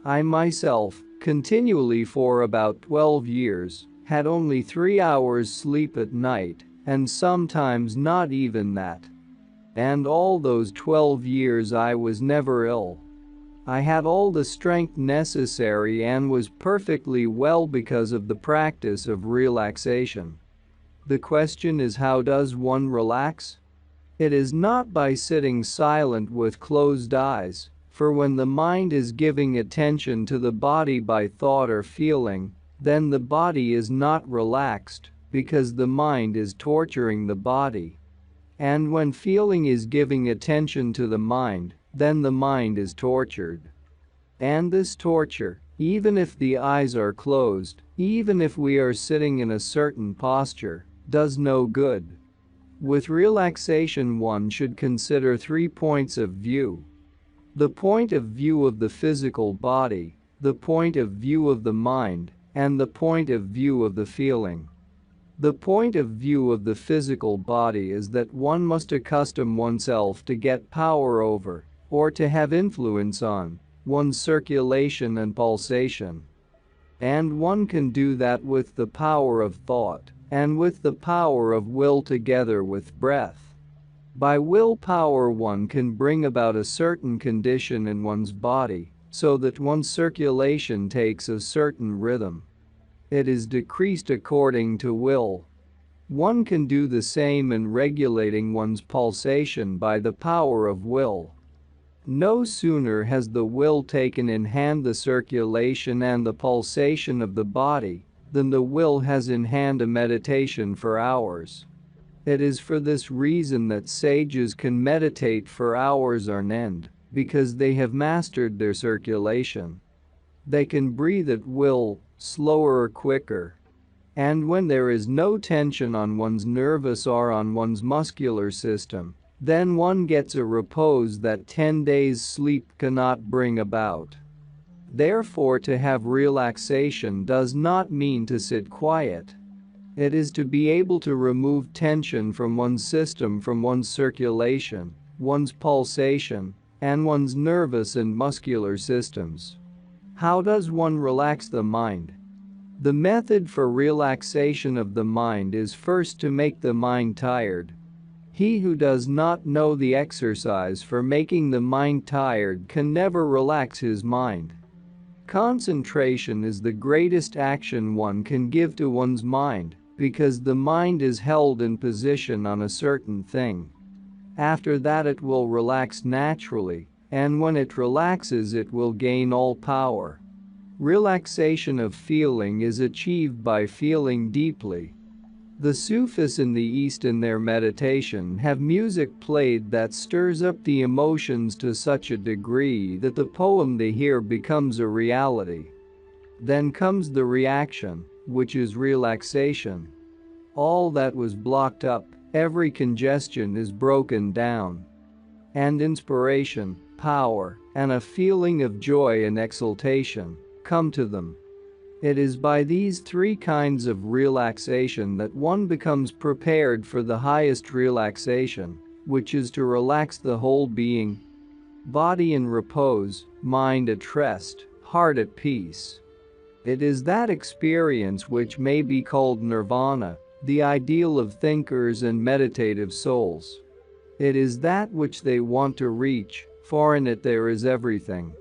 I myself, continually for about 12 years, had only 3 hours sleep at night, and sometimes not even that. And all those 12 years I was never ill. I had all the strength necessary and was perfectly well because of the practice of relaxation. The question is, how does one relax? It is not by sitting silent with closed eyes. For when the mind is giving attention to the body by thought or feeling, then the body is not relaxed, because the mind is torturing the body. And when feeling is giving attention to the mind, then the mind is tortured. And this torture, even if the eyes are closed, even if we are sitting in a certain posture, does no good. With relaxation, one should consider 3 points of view. The point of view of the physical body, the point of view of the mind, and the point of view of the feeling. The point of view of the physical body is that one must accustom oneself to get power over, or to have influence on, one's circulation and pulsation. And one can do that with the power of thought, and with the power of will together with breath. By willpower one can bring about a certain condition in one's body, so that one's circulation takes a certain rhythm. It is decreased according to will. One can do the same in regulating one's pulsation by the power of will. No sooner has the will taken in hand the circulation and the pulsation of the body, than the will has in hand a meditation for hours. It is for this reason that sages can meditate for hours on end, because they have mastered their circulation. They can breathe at will, slower or quicker. And when there is no tension on one's nervous or on one's muscular system, then one gets a repose that 10 days' sleep cannot bring about. Therefore, to have relaxation does not mean to sit quiet. It is to be able to remove tension from one's system, from one's circulation, one's pulsation, and one's nervous and muscular systems. How does one relax the mind? The method for relaxation of the mind is first to make the mind tired. He who does not know the exercise for making the mind tired can never relax his mind. Concentration is the greatest action one can give to one's mind, because the mind is held in position on a certain thing. After that it will relax naturally, and when it relaxes it will gain all power. Relaxation of feeling is achieved by feeling deeply. The Sufis in the East in their meditation have music played that stirs up the emotions to such a degree that the poem they hear becomes a reality. Then comes the reaction, which is relaxation. All that was blocked up, every congestion is broken down. And inspiration, power, and a feeling of joy and exultation come to them. It is by these 3 kinds of relaxation that one becomes prepared for the highest relaxation, which is to relax the whole being. Body in repose, mind at rest, heart at peace. It is that experience which may be called nirvana, the ideal of thinkers and meditative souls. It is that which they want to reach, for in it there is everything.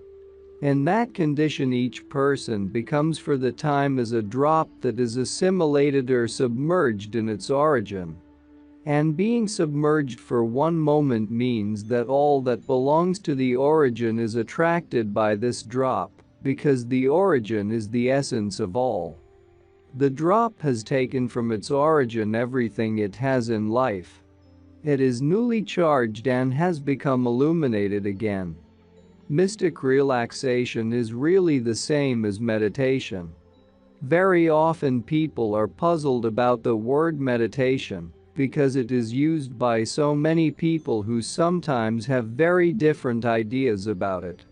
In that condition, each person becomes for the time as a drop that is assimilated or submerged in its origin. And being submerged for one moment means that all that belongs to the origin is attracted by this drop, because the origin is the essence of all. The drop has taken from its origin everything it has in life. It is newly charged and has become illuminated again. Mystic relaxation is really the same as meditation. Very often people are puzzled about the word meditation because it is used by so many people who sometimes have very different ideas about it.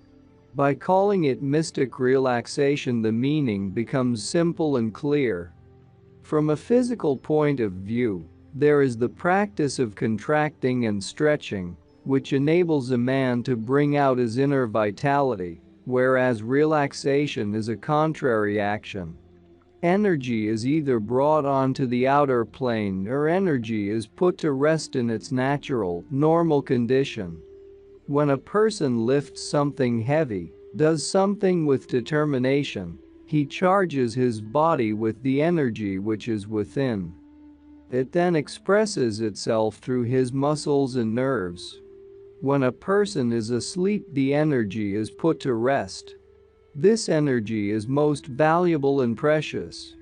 By calling it mystic relaxation, the meaning becomes simple and clear. From a physical point of view, there is the practice of contracting and stretching, which enables a man to bring out his inner vitality, whereas relaxation is a contrary action. Energy is either brought onto the outer plane or energy is put to rest in its natural, normal condition. When a person lifts something heavy, does something with determination, he charges his body with the energy which is within. It then expresses itself through his muscles and nerves. When a person is asleep, the energy is put to rest. This energy is most valuable and precious.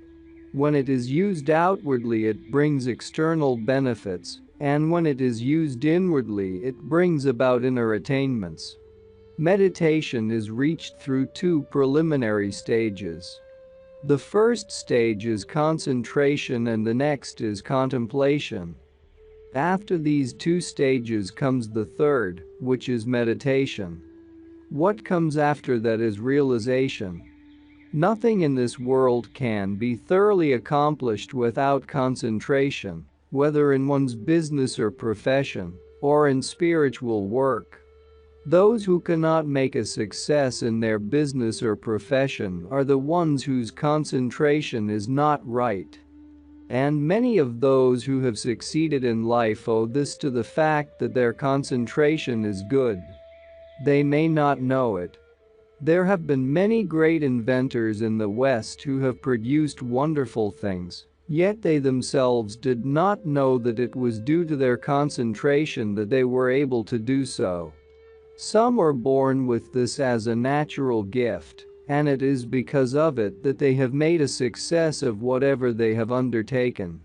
When it is used outwardly, it brings external benefits, and when it is used inwardly, it brings about inner attainments. Meditation is reached through two preliminary stages. The first stage is concentration and the next is contemplation. After these two stages comes the third, which is meditation. What comes after that is realization. Nothing in this world can be thoroughly accomplished without concentration, whether in one's business or profession, or in spiritual work. Those who cannot make a success in their business or profession are the ones whose concentration is not right. And many of those who have succeeded in life owe this to the fact that their concentration is good. They may not know it. There have been many great inventors in the West who have produced wonderful things, yet they themselves did not know that it was due to their concentration that they were able to do so. Some are born with this as a natural gift, and it is because of it that they have made a success of whatever they have undertaken.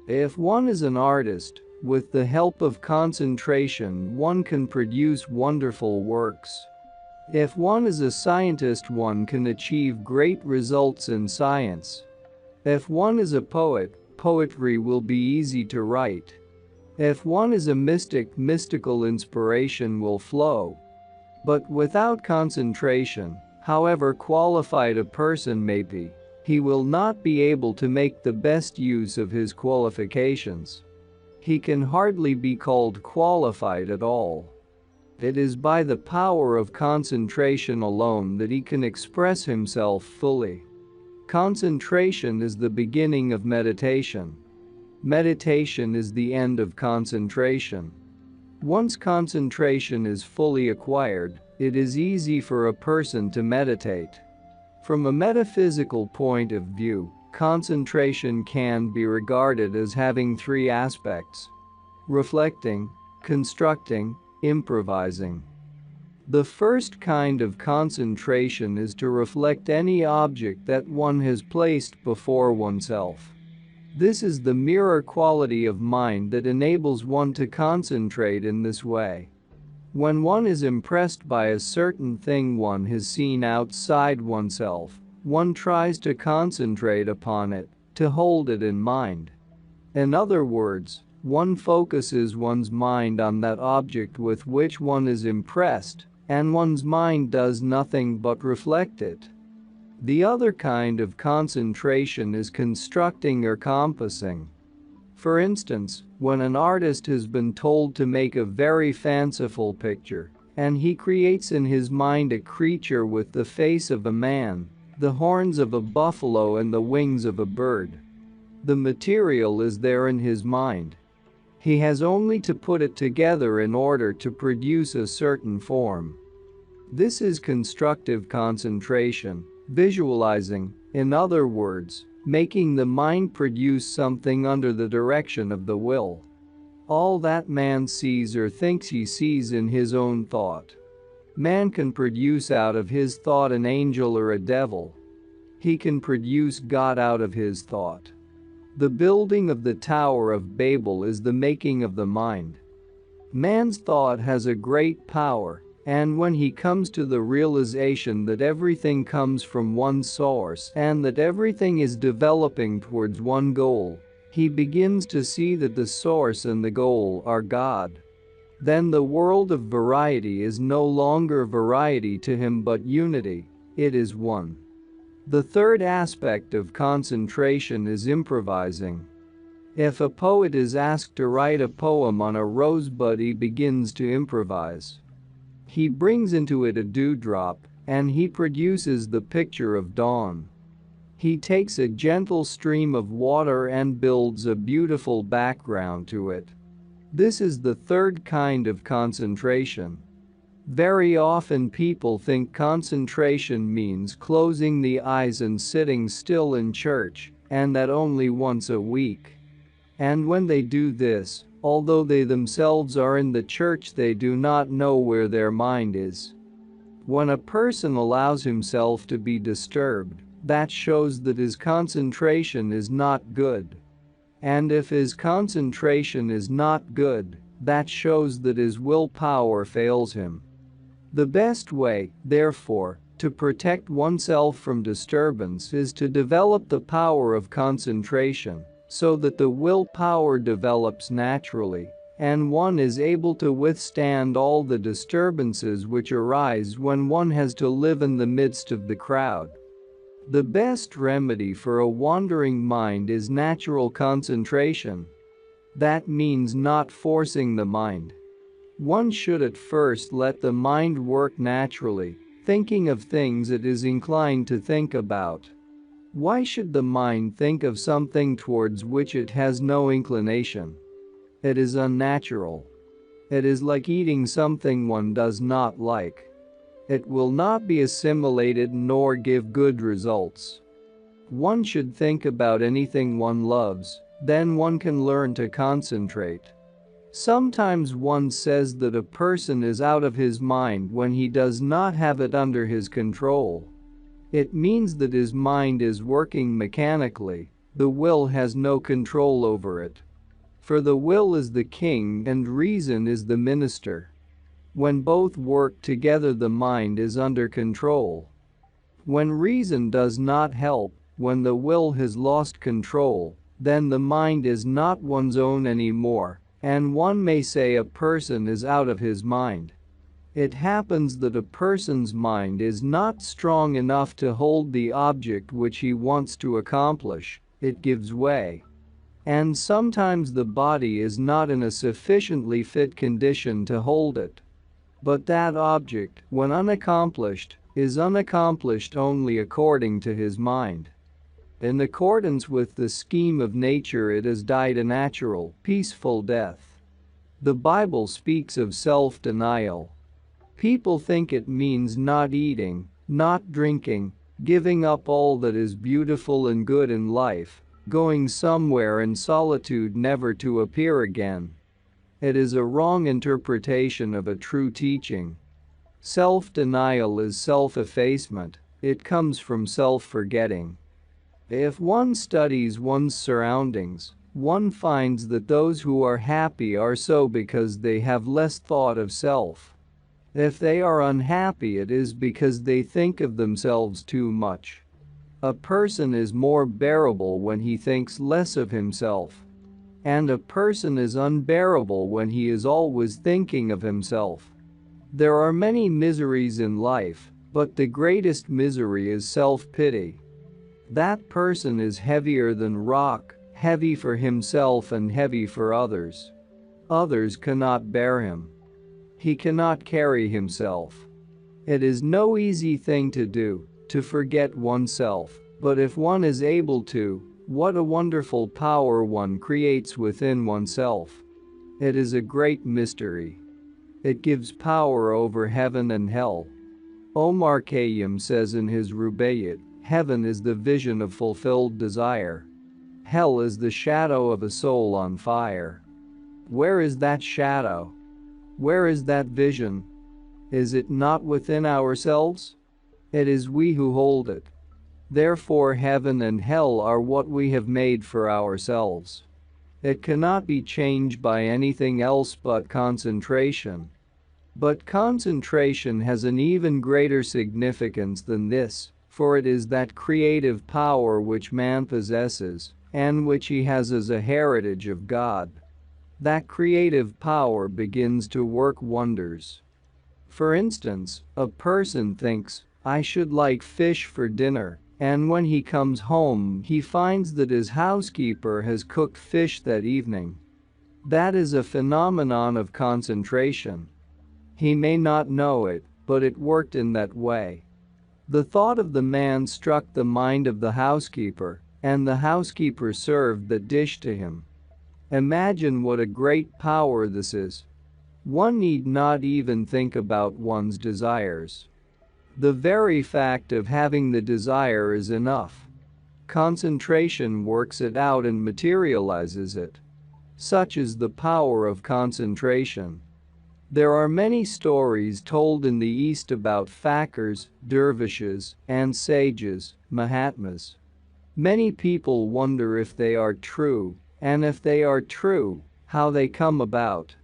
If one is an artist, with the help of concentration one can produce wonderful works. If one is a scientist, one can achieve great results in science. If one is a poet, poetry will be easy to write. If one is a mystic, mystical inspiration will flow. But without concentration, however qualified a person may be, he will not be able to make the best use of his qualifications. He can hardly be called qualified at all. It is by the power of concentration alone that he can express himself fully. Concentration is the beginning of meditation. Meditation is the end of concentration. Once concentration is fully acquired, it is easy for a person to meditate. From a metaphysical point of view, concentration can be regarded as having three aspects: reflecting, constructing, improvising. The first kind of concentration is to reflect any object that one has placed before oneself. This is the mirror quality of mind that enables one to concentrate in this way. When one is impressed by a certain thing one has seen outside oneself, one tries to concentrate upon it, to hold it in mind. In other words, one focuses one's mind on that object with which one is impressed, and one's mind does nothing but reflect it. The other kind of concentration is constructing or compassing. For instance, when an artist has been told to make a very fanciful picture, and he creates in his mind a creature with the face of a man, the horns of a buffalo and the wings of a bird. The material is there in his mind. He has only to put it together in order to produce a certain form. This is constructive concentration, visualizing, in other words, making the mind produce something under the direction of the will. All that man sees or thinks he sees in his own thought. Man can produce out of his thought an angel or a devil. He can produce God out of his thought. The building of the Tower of Babel is the making of the mind. Man's thought has a great power, and when he comes to the realization that everything comes from one source and that everything is developing towards one goal, he begins to see that the source and the goal are God. Then the world of variety is no longer variety to him but unity, it is one. The third aspect of concentration is improvising. If a poet is asked to write a poem on a rosebud, he begins to improvise. He brings into it a dewdrop, and he produces the picture of dawn. He takes a gentle stream of water and builds a beautiful background to it. This is the third kind of concentration. Very often people think concentration means closing the eyes and sitting still in church, and that only once a week. And when they do this, although they themselves are in the church, they do not know where their mind is. When a person allows himself to be disturbed, that shows that his concentration is not good. And if his concentration is not good, that shows that his willpower fails him. The best way, therefore, to protect oneself from disturbance is to develop the power of concentration, so that the willpower develops naturally, and one is able to withstand all the disturbances which arise when one has to live in the midst of the crowd. The best remedy for a wandering mind is natural concentration. That means not forcing the mind. One should at first let the mind work naturally, thinking of things it is inclined to think about. Why should the mind think of something towards which it has no inclination? It is unnatural. It is like eating something one does not like. It will not be assimilated nor give good results. One should think about anything one loves, then one can learn to concentrate. Sometimes one says that a person is out of his mind when he does not have it under his control. It means that his mind is working mechanically, the will has no control over it. For the will is the king and reason is the minister. When both work together, the mind is under control. When reason does not help, when the will has lost control, then the mind is not one's own anymore, and one may say a person is out of his mind. It happens that a person's mind is not strong enough to hold the object which he wants to accomplish, it gives way. And sometimes the body is not in a sufficiently fit condition to hold it. But that object, when unaccomplished, is unaccomplished only according to his mind. In accordance with the scheme of nature, it has died a natural, peaceful death. The Bible speaks of self-denial. People think it means not eating, not drinking, giving up all that is beautiful and good in life, going somewhere in solitude never to appear again. It is a wrong interpretation of a true teaching. Self-denial is self-effacement, it comes from self-forgetting. If one studies one's surroundings, one finds that those who are happy are so because they have less thought of self. If they are unhappy, it is because they think of themselves too much. A person is more bearable when he thinks less of himself. And a person is unbearable when he is always thinking of himself. There are many miseries in life, but the greatest misery is self-pity. That person is heavier than rock, heavy for himself and heavy for others. Others cannot bear him. He cannot carry himself. It is no easy thing to do, to forget oneself, but if one is able to, what a wonderful power one creates within oneself. It is a great mystery. It gives power over heaven and hell. Omar Khayyam says in his Rubaiyat, heaven is the vision of fulfilled desire. Hell is the shadow of a soul on fire. Where is that shadow? Where is that vision? Is it not within ourselves? It is we who hold it. Therefore heaven and hell are what we have made for ourselves. It cannot be changed by anything else but concentration. But concentration has an even greater significance than this, for it is that creative power which man possesses, and which he has as a heritage of God. That creative power begins to work wonders. For instance, a person thinks, I should like fish for dinner, and when he comes home he finds that his housekeeper has cooked fish that evening. That is a phenomenon of concentration. He may not know it, but it worked in that way. The thought of the man struck the mind of the housekeeper, and the housekeeper served the dish to him. Imagine what a great power this is. One need not even think about one's desires. The very fact of having the desire is enough. Concentration works it out and materializes it. Such is the power of concentration. There are many stories told in the East about fakirs, dervishes, and sages, Mahatmas. Many people wonder if they are true, and if they are true, how they come about.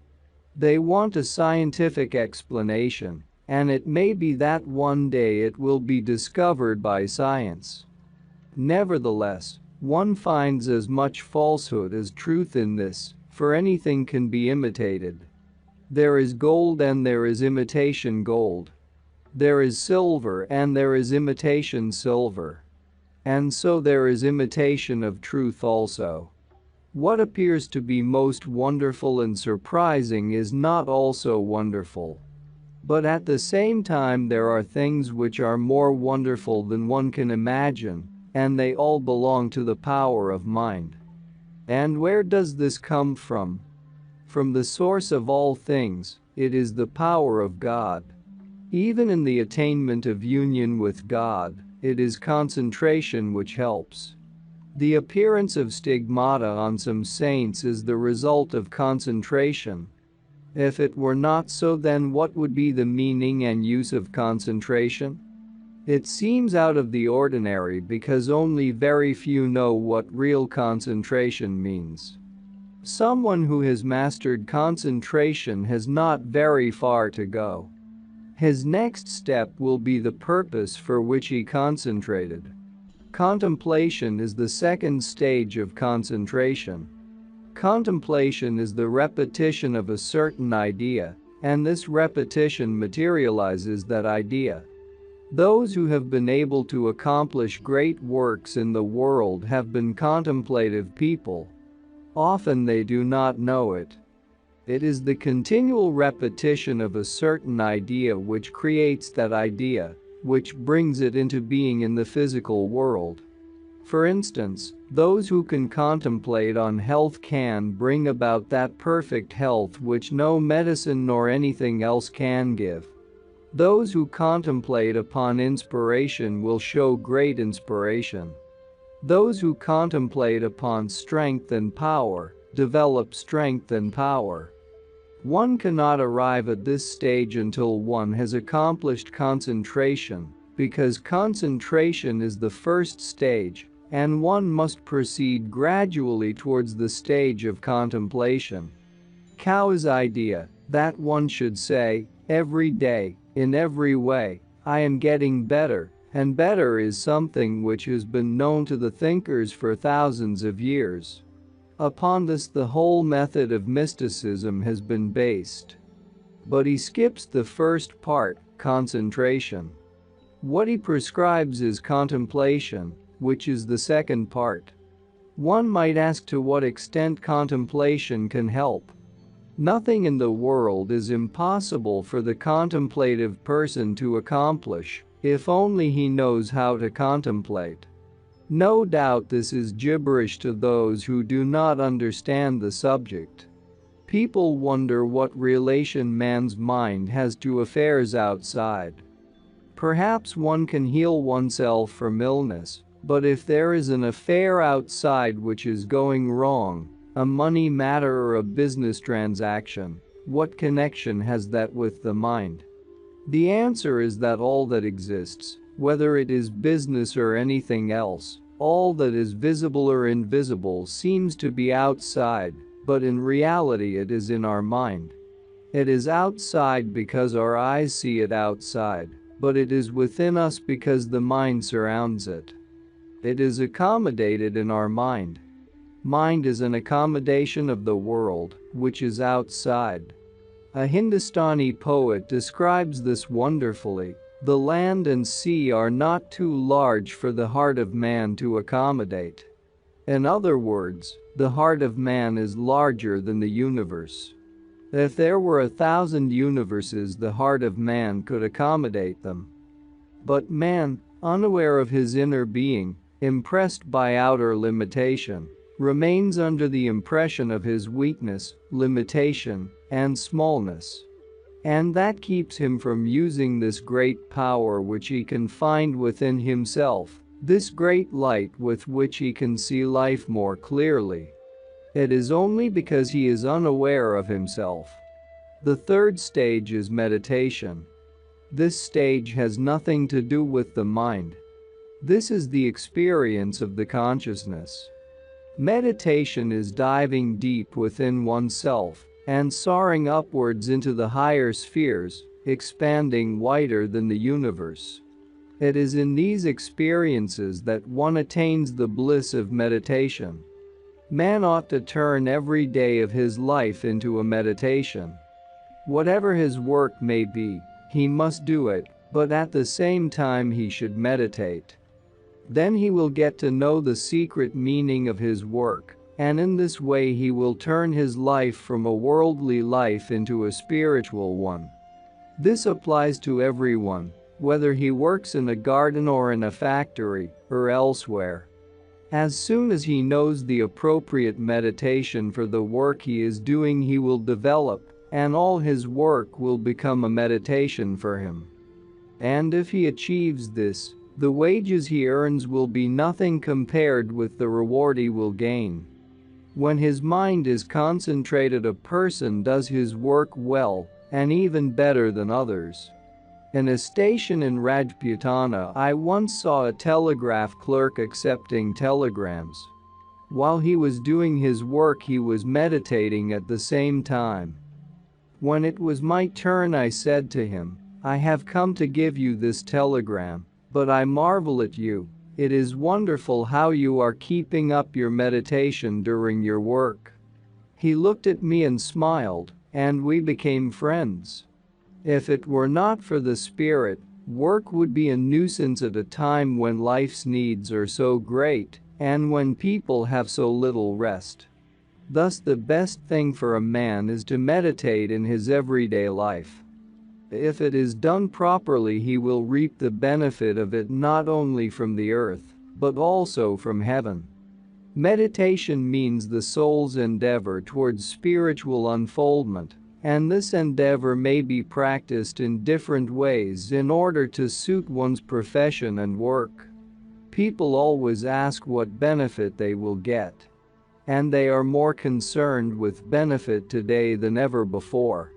They want a scientific explanation, and it may be that one day it will be discovered by science. Nevertheless, one finds as much falsehood as truth in this, for anything can be imitated. There is gold and there is imitation gold. There is silver and there is imitation silver. And so there is imitation of truth also. What appears to be most wonderful and surprising is not also wonderful. But at the same time there are things which are more wonderful than one can imagine, and they all belong to the power of mind. And where does this come from? From the source of all things, it is the power of God. Even in the attainment of union with God, it is concentration which helps. The appearance of stigmata on some saints is the result of concentration. If it were not so, then what would be the meaning and use of concentration? It seems out of the ordinary because only very few know what real concentration means. Someone who has mastered concentration has not very far to go. His next step will be the purpose for which he concentrated. Contemplation is the second stage of concentration. Contemplation is the repetition of a certain idea, and this repetition materializes that idea. Those who have been able to accomplish great works in the world have been contemplative people. Often they do not know it. It is the continual repetition of a certain idea which creates that idea, which brings it into being in the physical world. For instance, those who can contemplate on health can bring about that perfect health which no medicine nor anything else can give. Those who contemplate upon inspiration will show great inspiration. Those who contemplate upon strength and power develop strength and power. One cannot arrive at this stage until one has accomplished concentration, because concentration is the first stage, and one must proceed gradually towards the stage of contemplation. Kao's idea that one should say, every day, in every way, I am getting better, and better is something which has been known to the thinkers for thousands of years. Upon this the whole method of mysticism has been based. But he skips the first part, concentration. What he prescribes is contemplation, which is the second part. One might ask to what extent contemplation can help. Nothing in the world is impossible for the contemplative person to accomplish, if only he knows how to contemplate. No doubt this is gibberish to those who do not understand the subject. People wonder what relation man's mind has to affairs outside. Perhaps one can heal oneself from illness, but if there is an affair outside which is going wrong, a money matter or a business transaction, what connection has that with the mind? The answer is that all that exists, whether it is business or anything else, all that is visible or invisible seems to be outside, but in reality it is in our mind. It is outside because our eyes see it outside, but it is within us because the mind surrounds it. It is accommodated in our mind. Mind is an accommodation of the world, which is outside. A Hindustani poet describes this wonderfully. The land and sea are not too large for the heart of man to accommodate. In other words, the heart of man is larger than the universe. If there were 1,000 universes, the heart of man could accommodate them. But man, unaware of his inner being, impressed by outer limitation, remains under the impression of his weakness, limitation, and smallness. And that keeps him from using this great power which he can find within himself, this great light with which he can see life more clearly. It is only because he is unaware of himself. The third stage is meditation. This stage has nothing to do with the mind. This is the experience of the consciousness. Meditation is diving deep within oneself and soaring upwards into the higher spheres, expanding wider than the universe. It is in these experiences that one attains the bliss of meditation. Man ought to turn every day of his life into a meditation. Whatever his work may be, he must do it, but at the same time he should meditate. Then he will get to know the secret meaning of his work, and in this way he will turn his life from a worldly life into a spiritual one. This applies to everyone, whether he works in a garden or in a factory, or elsewhere. As soon as he knows the appropriate meditation for the work he is doing, he will develop, and all his work will become a meditation for him. And if he achieves this, the wages he earns will be nothing compared with the reward he will gain. When his mind is concentrated, a person does his work well, and even better than others. In a station in Rajputana, I once saw a telegraph clerk accepting telegrams. While he was doing his work, he was meditating at the same time. When it was my turn, I said to him, "I have come to give you this telegram, but I marvel at you. It is wonderful how you are keeping up your meditation during your work." He looked at me and smiled, and we became friends. If it were not for the spirit, work would be a nuisance at a time when life's needs are so great, and when people have so little rest. Thus, the best thing for a man is to meditate in his everyday life. If it is done properly, he will reap the benefit of it not only from the earth, but also from heaven. Meditation means the soul's endeavor towards spiritual unfoldment, and this endeavor may be practiced in different ways in order to suit one's profession and work. People always ask what benefit they will get. And they are more concerned with benefit today than ever before.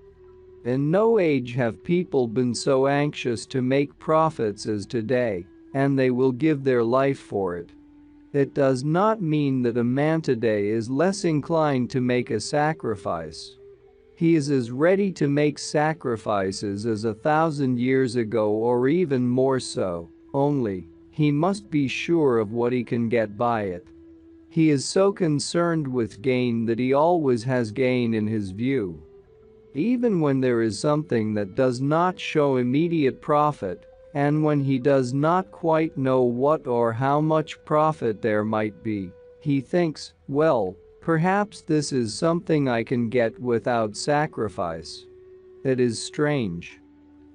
In no age have people been so anxious to make profits as today, and they will give their life for it. It does not mean that a man today is less inclined to make a sacrifice. He is as ready to make sacrifices as 1,000 years ago, or even more so, only he must be sure of what he can get by it. He is so concerned with gain that he always has gain in his view. Even when there is something that does not show immediate profit, and when he does not quite know what or how much profit there might be, he thinks, well, perhaps this is something I can get without sacrifice. It is strange.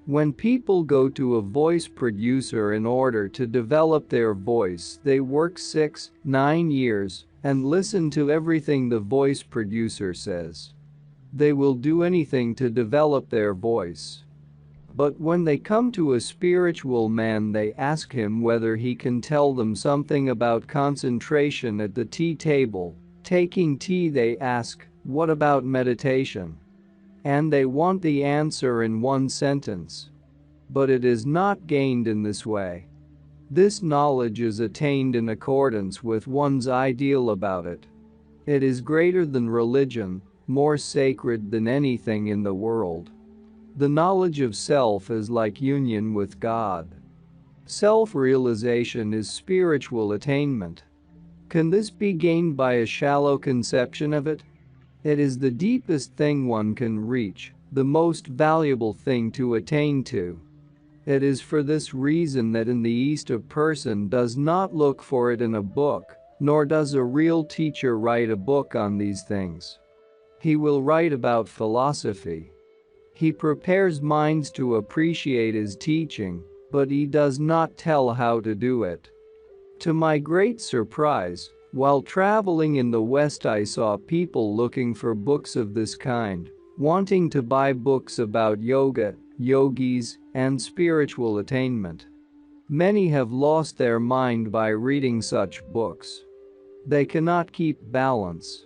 When people go to a voice producer in order to develop their voice, they work 6-9 years and listen to everything the voice producer says. They will do anything to develop their voice. But when they come to a spiritual man, they ask him whether he can tell them something about concentration at the tea table. Taking tea, they ask, "What about meditation?" And they want the answer in one sentence. But it is not gained in this way. This knowledge is attained in accordance with one's ideal about it. It is greater than religion, more sacred than anything in the world. The knowledge of self is like union with God. Self-realization is spiritual attainment. Can this be gained by a shallow conception of it? It is the deepest thing one can reach, the most valuable thing to attain to. It is for this reason that in the East a person does not look for it in a book, nor does a real teacher write a book on these things. He will write about philosophy. He prepares minds to appreciate his teaching, but he does not tell how to do it. To my great surprise, while traveling in the West, I saw people looking for books of this kind, wanting to buy books about yoga, yogis, and spiritual attainment. Many have lost their mind by reading such books. They cannot keep balance.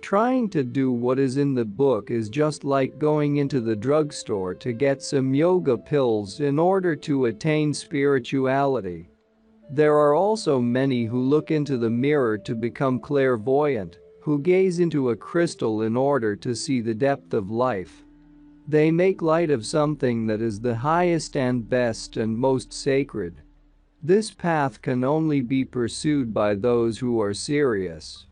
Trying to do what is in the book is just like going into the drugstore to get some yoga pills in order to attain spirituality. There are also many who look into the mirror to become clairvoyant, who gaze into a crystal in order to see the depth of life. They make light of something that is the highest and best and most sacred. This path can only be pursued by those who are serious.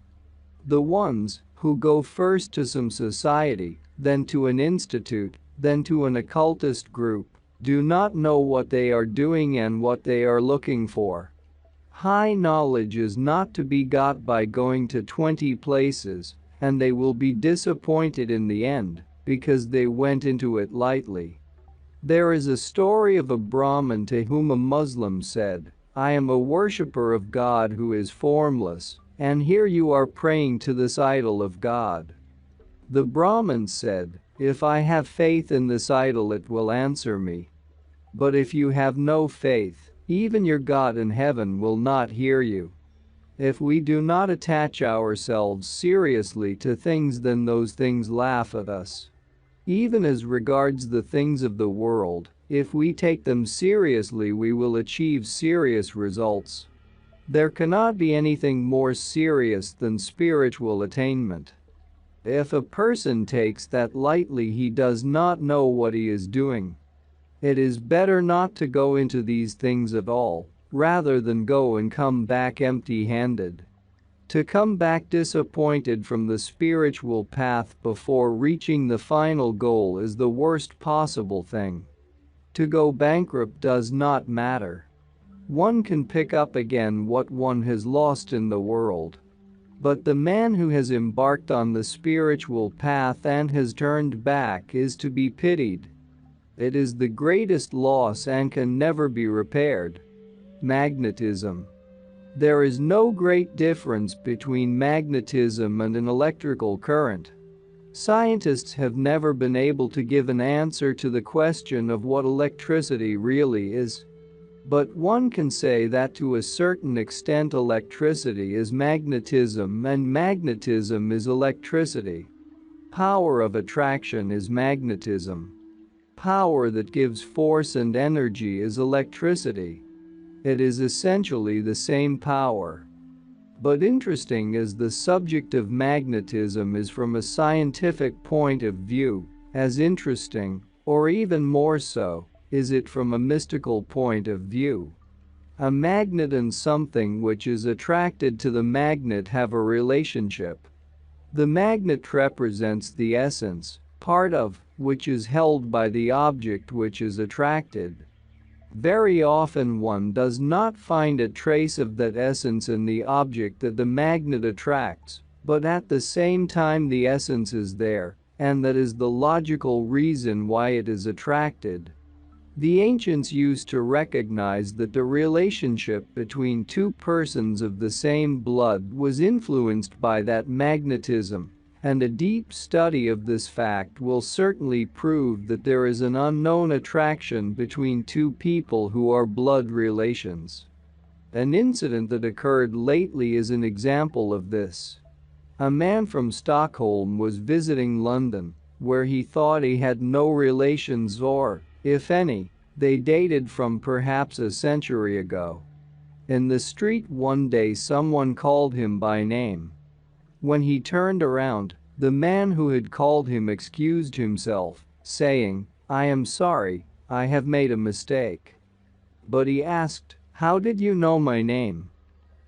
The ones who go first to some society, then to an institute, then to an occultist group, do not know what they are doing and what they are looking for. High knowledge is not to be got by going to 20 places, and they will be disappointed in the end, because they went into it lightly. There is a story of a Brahmin to whom a Muslim said, "I am a worshipper of God who is formless, and here you are praying to this idol of God." The Brahmin said, "If I have faith in this idol, it will answer me. But if you have no faith, even your God in heaven will not hear you." If we do not attach ourselves seriously to things, then those things laugh at us. Even as regards the things of the world, if we take them seriously, we will achieve serious results. There cannot be anything more serious than spiritual attainment. If a person takes that lightly, he does not know what he is doing. It is better not to go into these things at all, rather than go and come back empty-handed. To come back disappointed from the spiritual path before reaching the final goal is the worst possible thing. To go bankrupt does not matter. One can pick up again what one has lost in the world. But the man who has embarked on the spiritual path and has turned back is to be pitied. It is the greatest loss and can never be repaired. Magnetism. There is no great difference between magnetism and an electrical current. Scientists have never been able to give an answer to the question of what electricity really is. But one can say that to a certain extent electricity is magnetism and magnetism is electricity. Power of attraction is magnetism. Power that gives force and energy is electricity. It is essentially the same power. But interesting as the subject of magnetism is from a scientific point of view, as interesting, or even more so, is it from a mystical point of view. A magnet and something which is attracted to the magnet have a relationship. The magnet represents the essence, part of which is held by the object which is attracted. Very often one does not find a trace of that essence in the object that the magnet attracts, but at the same time the essence is there, and that is the logical reason why it is attracted. The ancients used to recognize that the relationship between two persons of the same blood was influenced by that magnetism, And a deep study of this fact will certainly prove that there is an unknown attraction between two people who are blood relations. An incident that occurred lately is an example of this. A man from Stockholm was visiting London, where he thought he had no relations or, if any, they dated from perhaps a century ago. In the street one day someone called him by name. When he turned around, the man who had called him excused himself, saying, "I am sorry, I have made a mistake." But he asked, "How did you know my name?"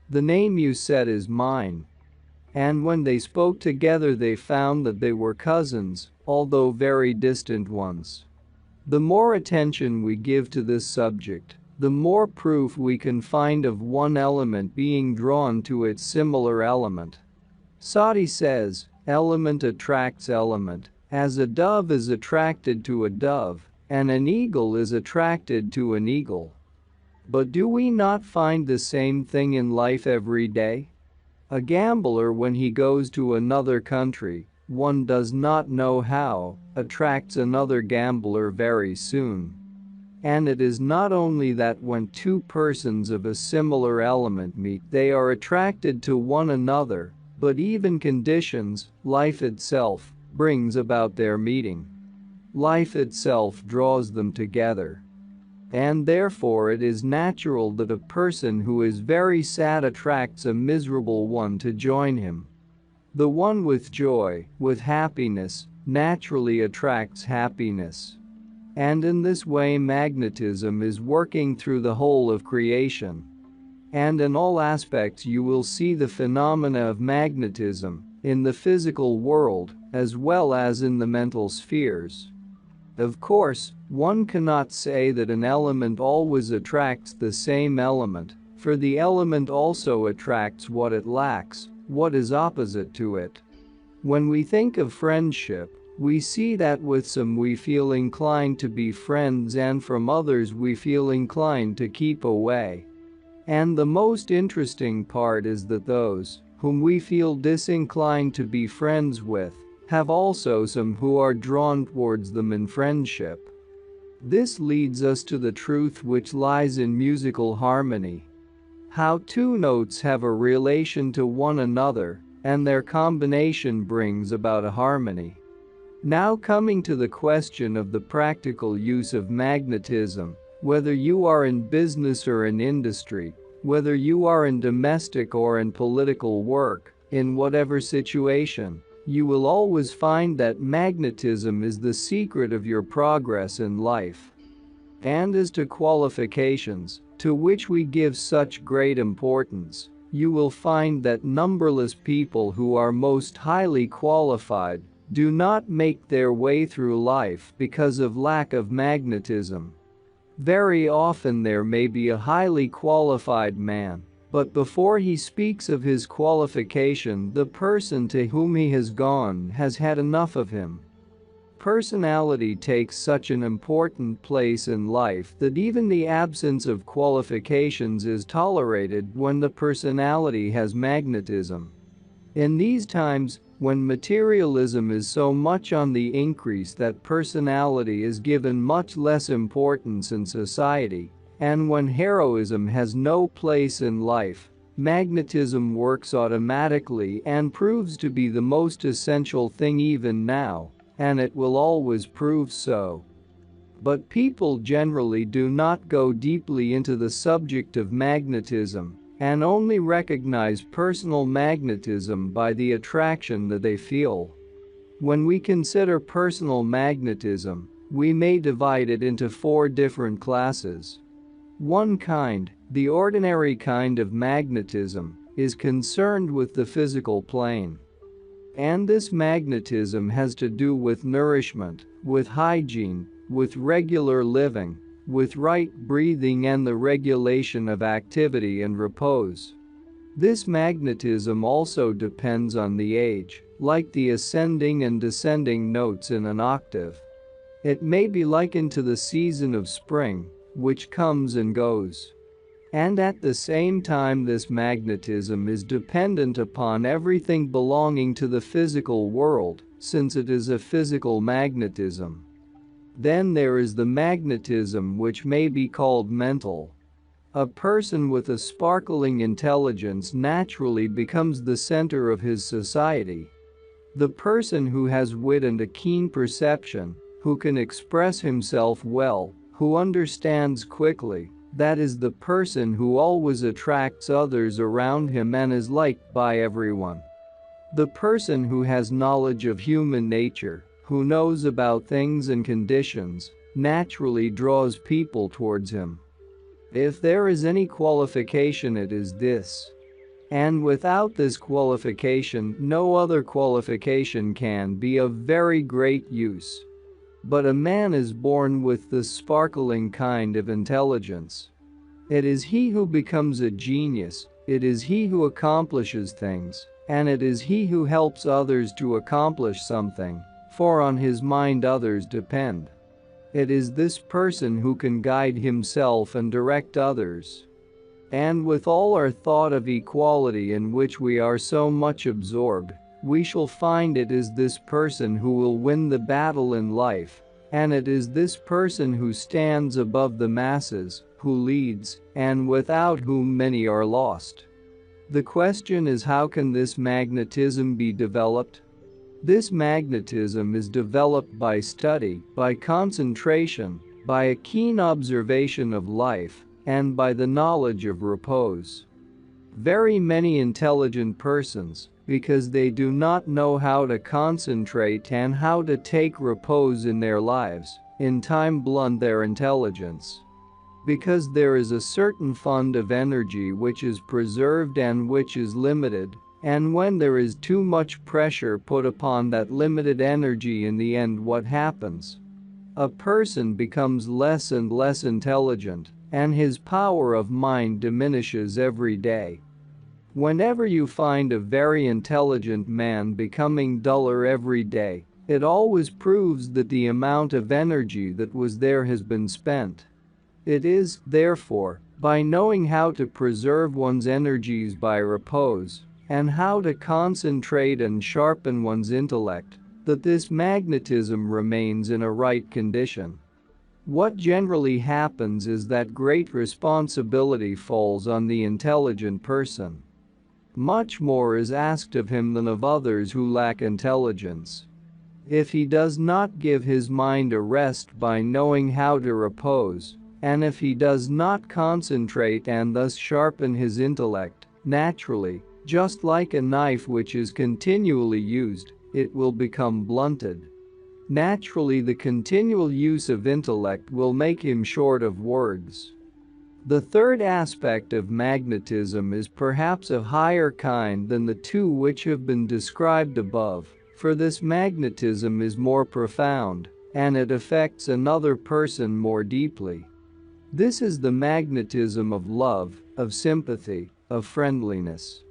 "The name you said is mine." And when they spoke together they found that they were cousins, although very distant ones. The more attention we give to this subject, the more proof we can find of one element being drawn to its similar element. Sati says, element attracts element, as a dove is attracted to a dove, and an eagle is attracted to an eagle. But do we not find the same thing in life every day? A gambler, when he goes to another country, one does not know how, attracts another gambler very soon. And it is not only that when two persons of a similar element meet they are attracted to one another, but even conditions, life itself, brings about their meeting. Life itself draws them together. And therefore it is natural that a person who is very sad attracts a miserable one to join him. The one with joy, with happiness, naturally attracts happiness. And in this way magnetism is working through the whole of creation. And in all aspects you will see the phenomena of magnetism, in the physical world, as well as in the mental spheres. Of course, one cannot say that an element always attracts the same element, for the element also attracts what it lacks, what is opposite to it. When we think of friendship, we see that with some we feel inclined to be friends and from others we feel inclined to keep away. And the most interesting part is that those whom we feel disinclined to be friends with have also some who are drawn towards them in friendship. This leads us to the truth which lies in musical harmony. How two notes have a relation to one another, and their combination brings about a harmony. Now coming to the question of the practical use of magnetism, whether you are in business or in industry, whether you are in domestic or in political work, in whatever situation, you will always find that magnetism is the secret of your progress in life. And as to qualifications, to which we give such great importance, you will find that numberless people who are most highly qualified do not make their way through life because of lack of magnetism. Very often there may be a highly qualified man, but before he speaks of his qualification, the person to whom he has gone has had enough of him. Personality takes such an important place in life that even the absence of qualifications is tolerated when the personality has magnetism. In these times, when materialism is so much on the increase that personality is given much less importance in society, and when heroism has no place in life, magnetism works automatically and proves to be the most essential thing even now, and it will always prove so. But people generally do not go deeply into the subject of magnetism and only recognize personal magnetism by the attraction that they feel. When we consider personal magnetism, we may divide it into 4 different classes. One kind, the ordinary kind of magnetism, is concerned with the physical plane. And this magnetism has to do with nourishment, with hygiene, with regular living, with right breathing and the regulation of activity and repose. This magnetism also depends on the age, like the ascending and descending notes in an octave. It may be likened to the season of spring, which comes and goes. And at the same time, this magnetism is dependent upon everything belonging to the physical world, since it is a physical magnetism. Then there is the magnetism which may be called mental. A person with a sparkling intelligence naturally becomes the center of his society. The person who has wit and a keen perception, who can express himself well, who understands quickly, that is the person who always attracts others around him and is liked by everyone. The person who has knowledge of human nature, who knows about things and conditions, naturally draws people towards him. If there is any qualification, it is this. And without this qualification, no other qualification can be of very great use. But a man is born with this sparkling kind of intelligence. It is he who becomes a genius, it is he who accomplishes things, and it is he who helps others to accomplish something, for on his mind others depend. It is this person who can guide himself and direct others. And with all our thought of equality in which we are so much absorbed, we shall find it is this person who will win the battle in life, and it is this person who stands above the masses, who leads, and without whom many are lost. The question is, how can this magnetism be developed? This magnetism is developed by study, by concentration, by a keen observation of life, and by the knowledge of repose. Very many intelligent persons, because they do not know how to concentrate and how to take repose in their lives, in time blunt their intelligence. Because there is a certain fund of energy which is preserved and which is limited, and when there is too much pressure put upon that limited energy, in the end what happens? A person becomes less and less intelligent, and his power of mind diminishes every day. Whenever you find a very intelligent man becoming duller every day, it always proves that the amount of energy that was there has been spent. It is, therefore, by knowing how to preserve one's energies by repose, and how to concentrate and sharpen one's intellect, that this magnetism remains in a right condition. What generally happens is that great responsibility falls on the intelligent person. Much more is asked of him than of others who lack intelligence. If he does not give his mind a rest by knowing how to repose, and if he does not concentrate and thus sharpen his intellect, naturally, just like a knife which is continually used, it will become blunted. Naturally, the continual use of intellect will make him short of words. The third aspect of magnetism is perhaps of higher kind than the two which have been described above, for this magnetism is more profound, and it affects another person more deeply. This is the magnetism of love, of sympathy, of friendliness.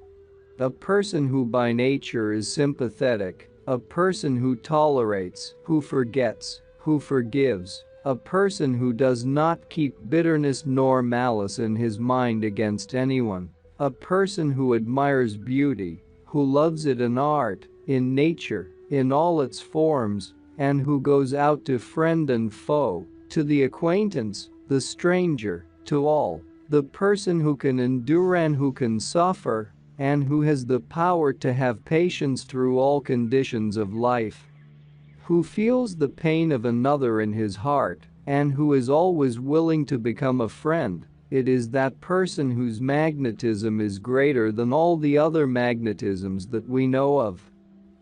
A person who by nature is sympathetic, a person who tolerates, who forgets, who forgives, a person who does not keep bitterness nor malice in his mind against anyone, a person who admires beauty, who loves it in art, in nature, in all its forms, and who goes out to friend and foe, to the acquaintance, the stranger, to all, the person who can endure and who can suffer, and who has the power to have patience through all conditions of life, who feels the pain of another in his heart, and who is always willing to become a friend, it is that person whose magnetism is greater than all the other magnetisms that we know of.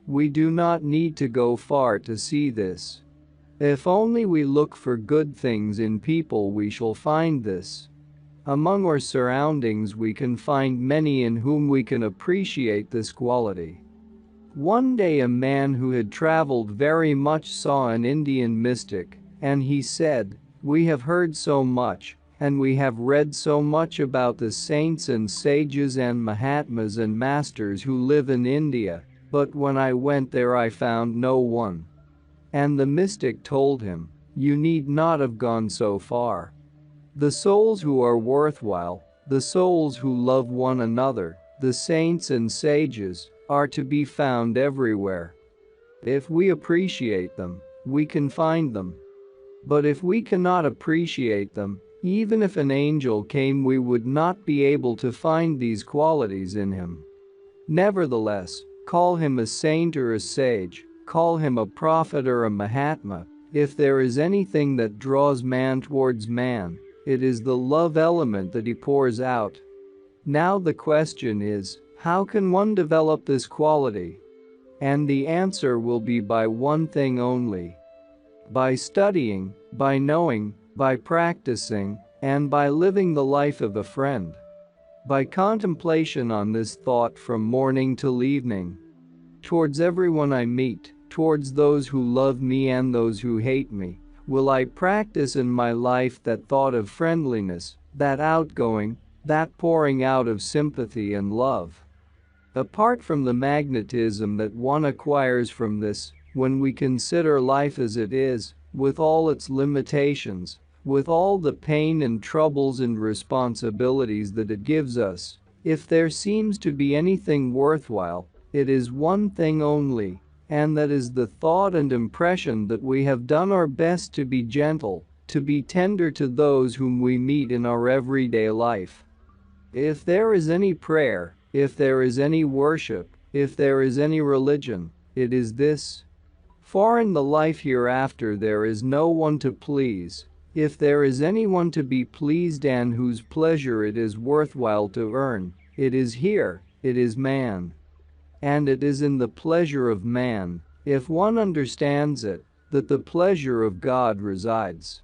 We do not need to go far to see this. If only we look for good things in people, we shall find this. Among our surroundings we can find many in whom we can appreciate this quality. One day a man who had traveled very much saw an Indian mystic, and he said, "We have heard so much, and we have read so much about the saints and sages and Mahatmas and masters who live in India, but when I went there I found no one." And the mystic told him, "You need not have gone so far. The souls who are worthwhile, The souls who love one another, the saints and sages, are to be found everywhere. If we appreciate them, we can find them. But if we cannot appreciate them, even if an angel came, we would not be able to find these qualities in him. Nevertheless, call him a saint or a sage, call him a prophet or a Mahatma, if there is anything that draws man towards man, it is the love element that he pours out. Now the question is, how can one develop this quality? And the answer will be by one thing only. By studying, by knowing, by practicing, and by living the life of a friend. By contemplation on this thought from morning till evening. Towards everyone I meet, towards those who love me and those who hate me, will I practice in my life that thought of friendliness, that outgoing, that pouring out of sympathy and love. Apart from the magnetism that one acquires from this, when we consider life as it is, with all its limitations, with all the pain and troubles and responsibilities that it gives us, if there seems to be anything worthwhile, it is one thing only, and that is the thought and impression that we have done our best to be gentle, to be tender to those whom we meet in our everyday life. If there is any prayer, if there is any worship, if there is any religion, it is this. For in the life hereafter there is no one to please. If there is anyone to be pleased and whose pleasure it is worthwhile to earn, it is here, it is man. And it is in the pleasure of man, if one understands it, that the pleasure of God resides.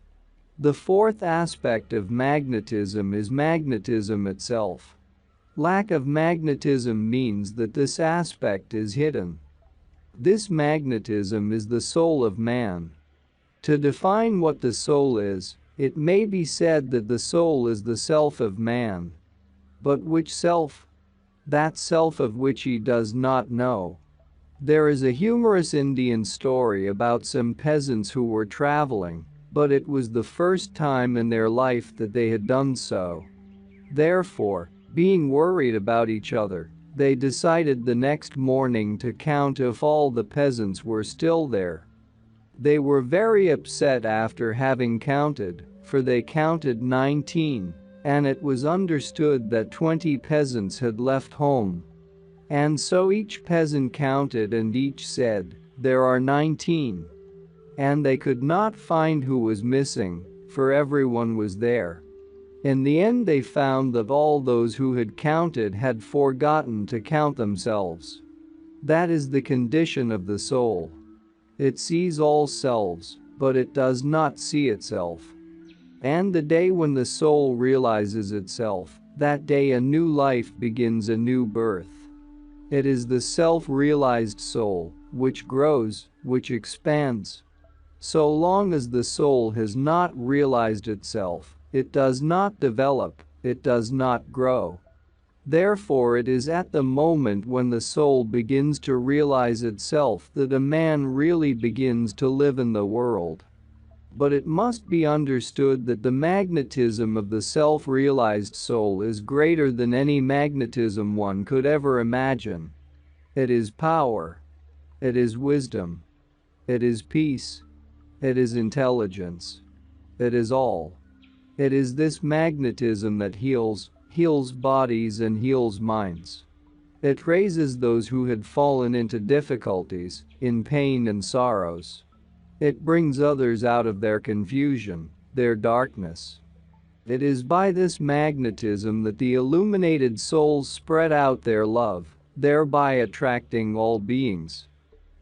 The fourth aspect of magnetism is magnetism itself. Lack of magnetism means that this aspect is hidden. This magnetism is the soul of man. To define what the soul is, it may be said that the soul is the self of man. But which self? That self of which he does not know. There is a humorous Indian story about some peasants who were traveling, but it was the first time in their life that they had done so. Therefore, being worried about each other, they decided the next morning to count if all the peasants were still there. They were very upset after having counted, for they counted 19. And it was understood that 20 peasants had left home. And so each peasant counted and each said, "There are 19. And they could not find who was missing, for everyone was there. In the end they found that all those who had counted had forgotten to count themselves. That is the condition of the soul. It sees all selves, but it does not see itself. And the day when the soul realizes itself, that day a new life begins, a new birth. It is the self-realized soul, which grows, which expands. So long as the soul has not realized itself, it does not develop, it does not grow. Therefore it is at the moment when the soul begins to realize itself that a man really begins to live in the world. But it must be understood that the magnetism of the self-realized soul is greater than any magnetism one could ever imagine. It is power. It is wisdom. It is peace. It is intelligence. It is all. It is this magnetism that heals bodies and heals minds. It raises those who had fallen into difficulties, in pain and sorrows. It brings others out of their confusion, their darkness. It is by this magnetism that the illuminated souls spread out their love, thereby attracting all beings.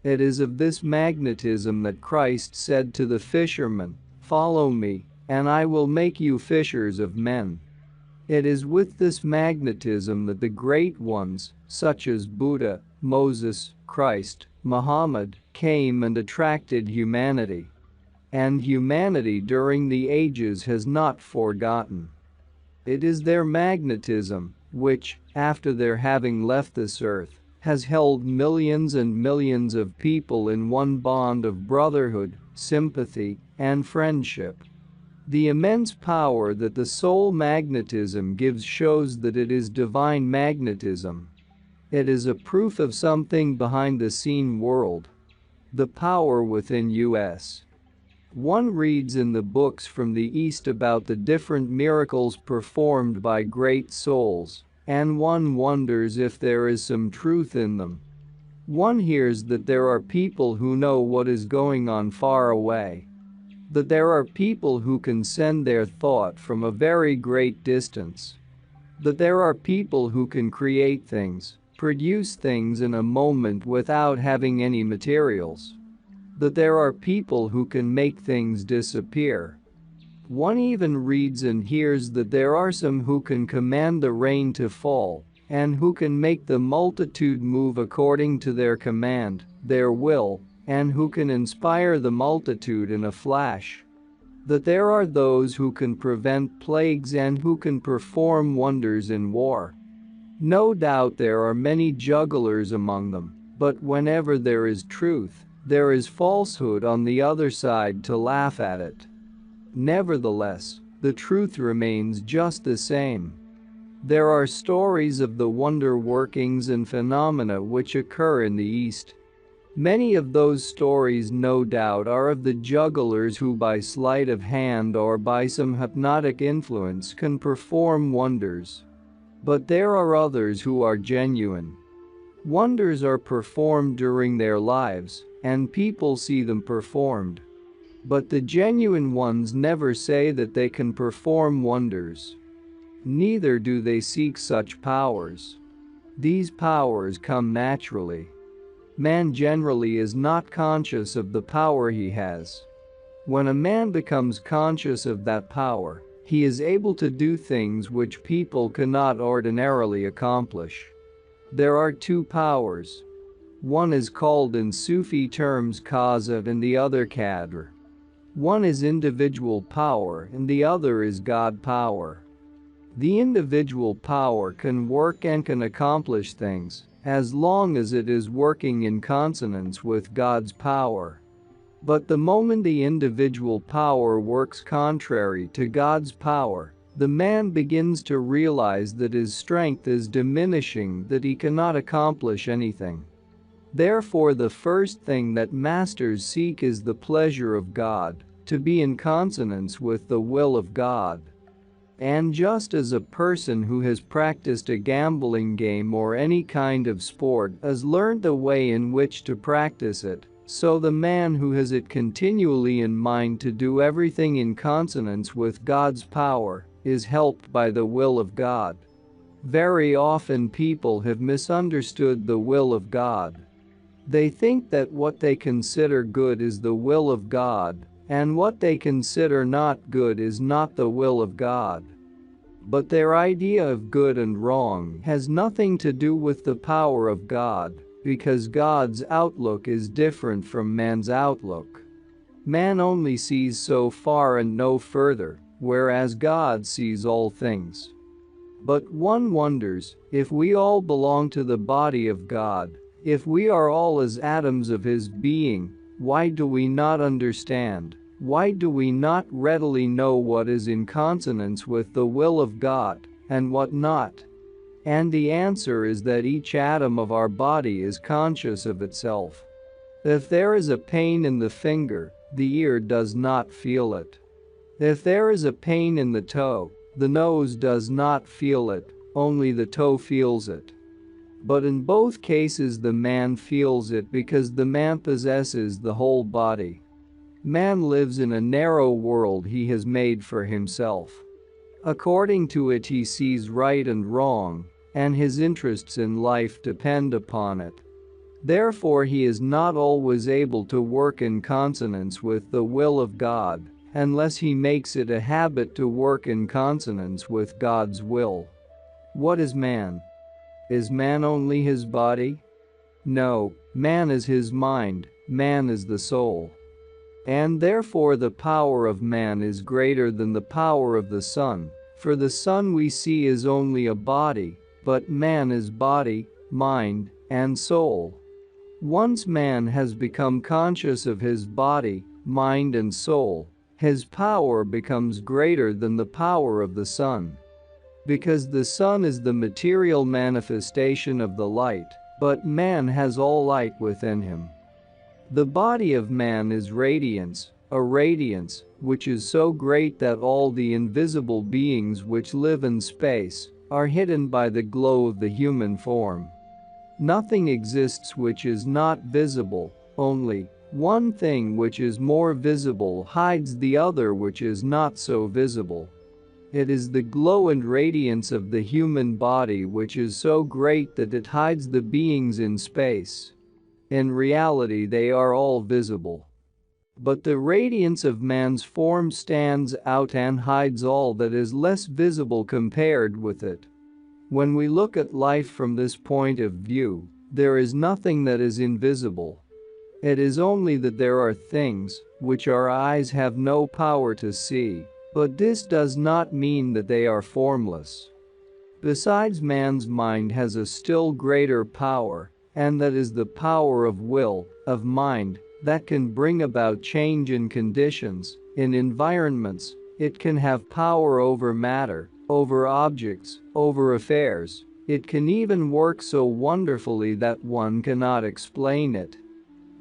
It is of this magnetism that Christ said to the fisherman, "Follow me, and I will make you fishers of men." It is with this magnetism that the great ones, such as Buddha, Moses, Christ, Muhammad, came and attracted humanity. And humanity during the ages has not forgotten. It is their magnetism, which, after their having left this earth, has held millions and millions of people in one bond of brotherhood, sympathy, and friendship. The immense power that the soul magnetism gives shows that it is divine magnetism. It is a proof of something behind the scene world. The power within us. One reads in the books from the East about the different miracles performed by great souls, and one wonders if there is some truth in them. One hears that there are people who know what is going on far away. That there are people who can send their thought from a very great distance. That there are people who can create things, produce things in a moment without having any materials. That there are people who can make things disappear. One even reads and hears that there are some who can command the rain to fall, and who can make the multitude move according to their command, their will, and who can inspire the multitude in a flash. That there are those who can prevent plagues and who can perform wonders in war. No doubt there are many jugglers among them, but whenever there is truth, there is falsehood on the other side to laugh at it. Nevertheless, the truth remains just the same. There are stories of the wonder workings and phenomena which occur in the East. Many of those stories no doubt are of the jugglers who by sleight of hand or by some hypnotic influence can perform wonders. But there are others who are genuine. Wonders are performed during their lives, and people see them performed. But the genuine ones never say that they can perform wonders. Neither do they seek such powers. These powers come naturally. Man generally is not conscious of the power he has. When a man becomes conscious of that power, he is able to do things which people cannot ordinarily accomplish. There are two powers. One is called in Sufi terms Qazat and the other Qadr. One is individual power and the other is God power. The individual power can work and can accomplish things, as long as it is working in consonance with God's power. But the moment the individual power works contrary to God's power, the man begins to realize that his strength is diminishing, that he cannot accomplish anything. Therefore, the first thing that masters seek is the pleasure of God, to be in consonance with the will of God. And just as a person who has practiced a gambling game or any kind of sport has learned the way in which to practice it, so the man who has it continually in mind to do everything in consonance with God's power is helped by the will of God. Very often people have misunderstood the will of God. They think that what they consider good is the will of God, and what they consider not good is not the will of God. But their idea of good and wrong has nothing to do with the power of God, because God's outlook is different from man's outlook. Man only sees so far and no further, whereas God sees all things. But one wonders, if we all belong to the body of God, if we are all as atoms of His being, why do we not understand? Why do we not readily know what is in consonance with the will of God, and what not? And the answer is that each atom of our body is conscious of itself. If there is a pain in the finger, the ear does not feel it. If there is a pain in the toe, the nose does not feel it, only the toe feels it. But in both cases the man feels it because the man possesses the whole body. Man lives in a narrow world he has made for himself. According to it he sees right and wrong, and his interests in life depend upon it. Therefore he is not always able to work in consonance with the will of God, unless he makes it a habit to work in consonance with God's will. What is man? Is man only his body? No, man is his mind, man is the soul. And therefore the power of man is greater than the power of the sun, for the sun we see is only a body, but man is body, mind, and soul. Once man has become conscious of his body, mind and soul, his power becomes greater than the power of the sun. Because the sun is the material manifestation of the light, but man has all light within him. The body of man is radiance, a radiance which is so great that all the invisible beings which live in space are hidden by the glow of the human form. Nothing exists which is not visible, only one thing which is more visible hides the other which is not so visible. It is the glow and radiance of the human body which is so great that it hides the beings in space. In reality, they are all visible. But the radiance of man's form stands out and hides all that is less visible compared with it. When we look at life from this point of view, there is nothing that is invisible. It is only that there are things which our eyes have no power to see, but this does not mean that they are formless. Besides, man's mind has a still greater power, and that is the power of will, of mind, that can bring about change in conditions, in environments. It can have power over matter, over objects, over affairs. It can even work so wonderfully that one cannot explain it.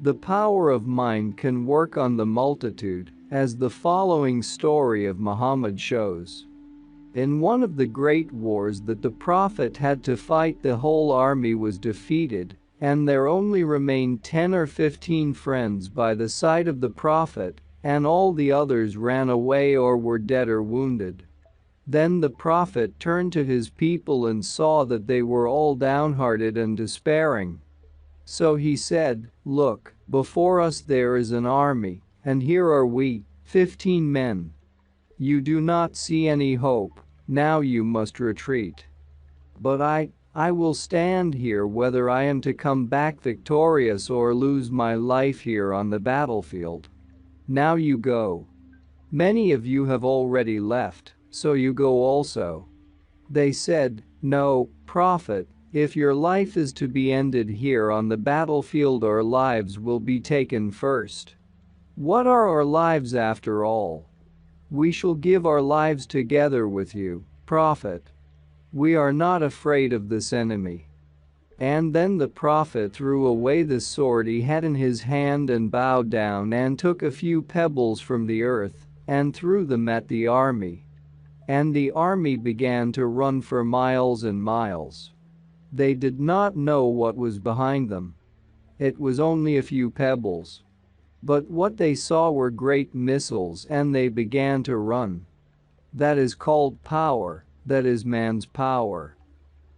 The power of mind can work on the multitude, as the following story of Muhammad shows. In one of the great wars that the Prophet had to fight, the whole army was defeated, and there only remained 10 or 15 friends by the side of the Prophet, and all the others ran away or were dead or wounded. Then the Prophet turned to his people and saw that they were all downhearted and despairing. So he said, "Look, before us there is an army, and here are we, 15 men. You do not see any hope, now you must retreat. But I will stand here whether I am to come back victorious or lose my life here on the battlefield. Now you go. Many of you have already left, so you go also." They said, "No, Prophet, if your life is to be ended here on the battlefield, our lives will be taken first. What are our lives after all? We shall give our lives together with you, Prophet. We are not afraid of this enemy." And then the Prophet threw away the sword he had in his hand and bowed down and took a few pebbles from the earth and threw them at the army. And the army began to run for miles and miles. They did not know what was behind them. It was only a few pebbles. But what they saw were great missiles, and they began to run. That is called power. That is man's power.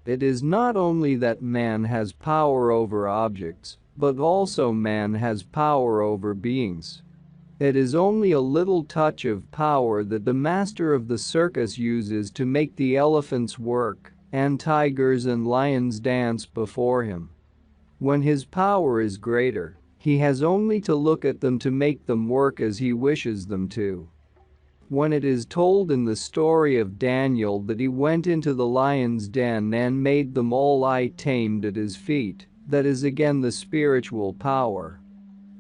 It is not only that man has power over objects, but also man has power over beings. It is only a little touch of power that the master of the circus uses to make the elephants work, and tigers and lions dance before him. When his power is greater, he has only to look at them to make them work as he wishes them to. When it is told in the story of Daniel that he went into the lion's den and made them all lie tamed at his feet, that is again the spiritual power.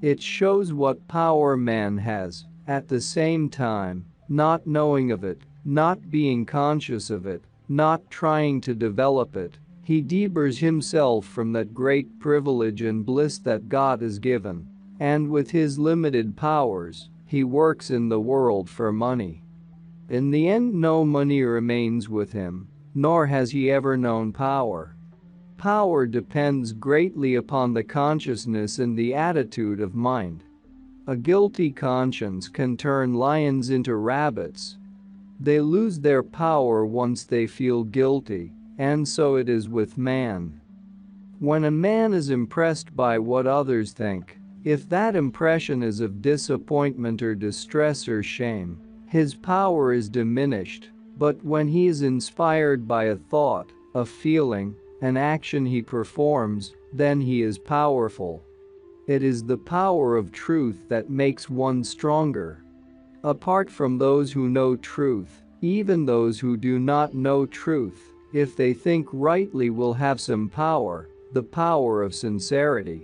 It shows what power man has, at the same time, not knowing of it, not being conscious of it, not trying to develop it. He debars himself from that great privilege and bliss that God has given, and with his limited powers, he works in the world for money. In the end, no money remains with him, nor has he ever known power. Power depends greatly upon the consciousness and the attitude of mind. A guilty conscience can turn lions into rabbits. They lose their power once they feel guilty, and so it is with man. When a man is impressed by what others think, if that impression is of disappointment or distress or shame, his power is diminished. But when he is inspired by a thought, a feeling, an action he performs, then he is powerful. It is the power of truth that makes one stronger. Apart from those who know truth, even those who do not know truth, if they think rightly, will have some power, the power of sincerity.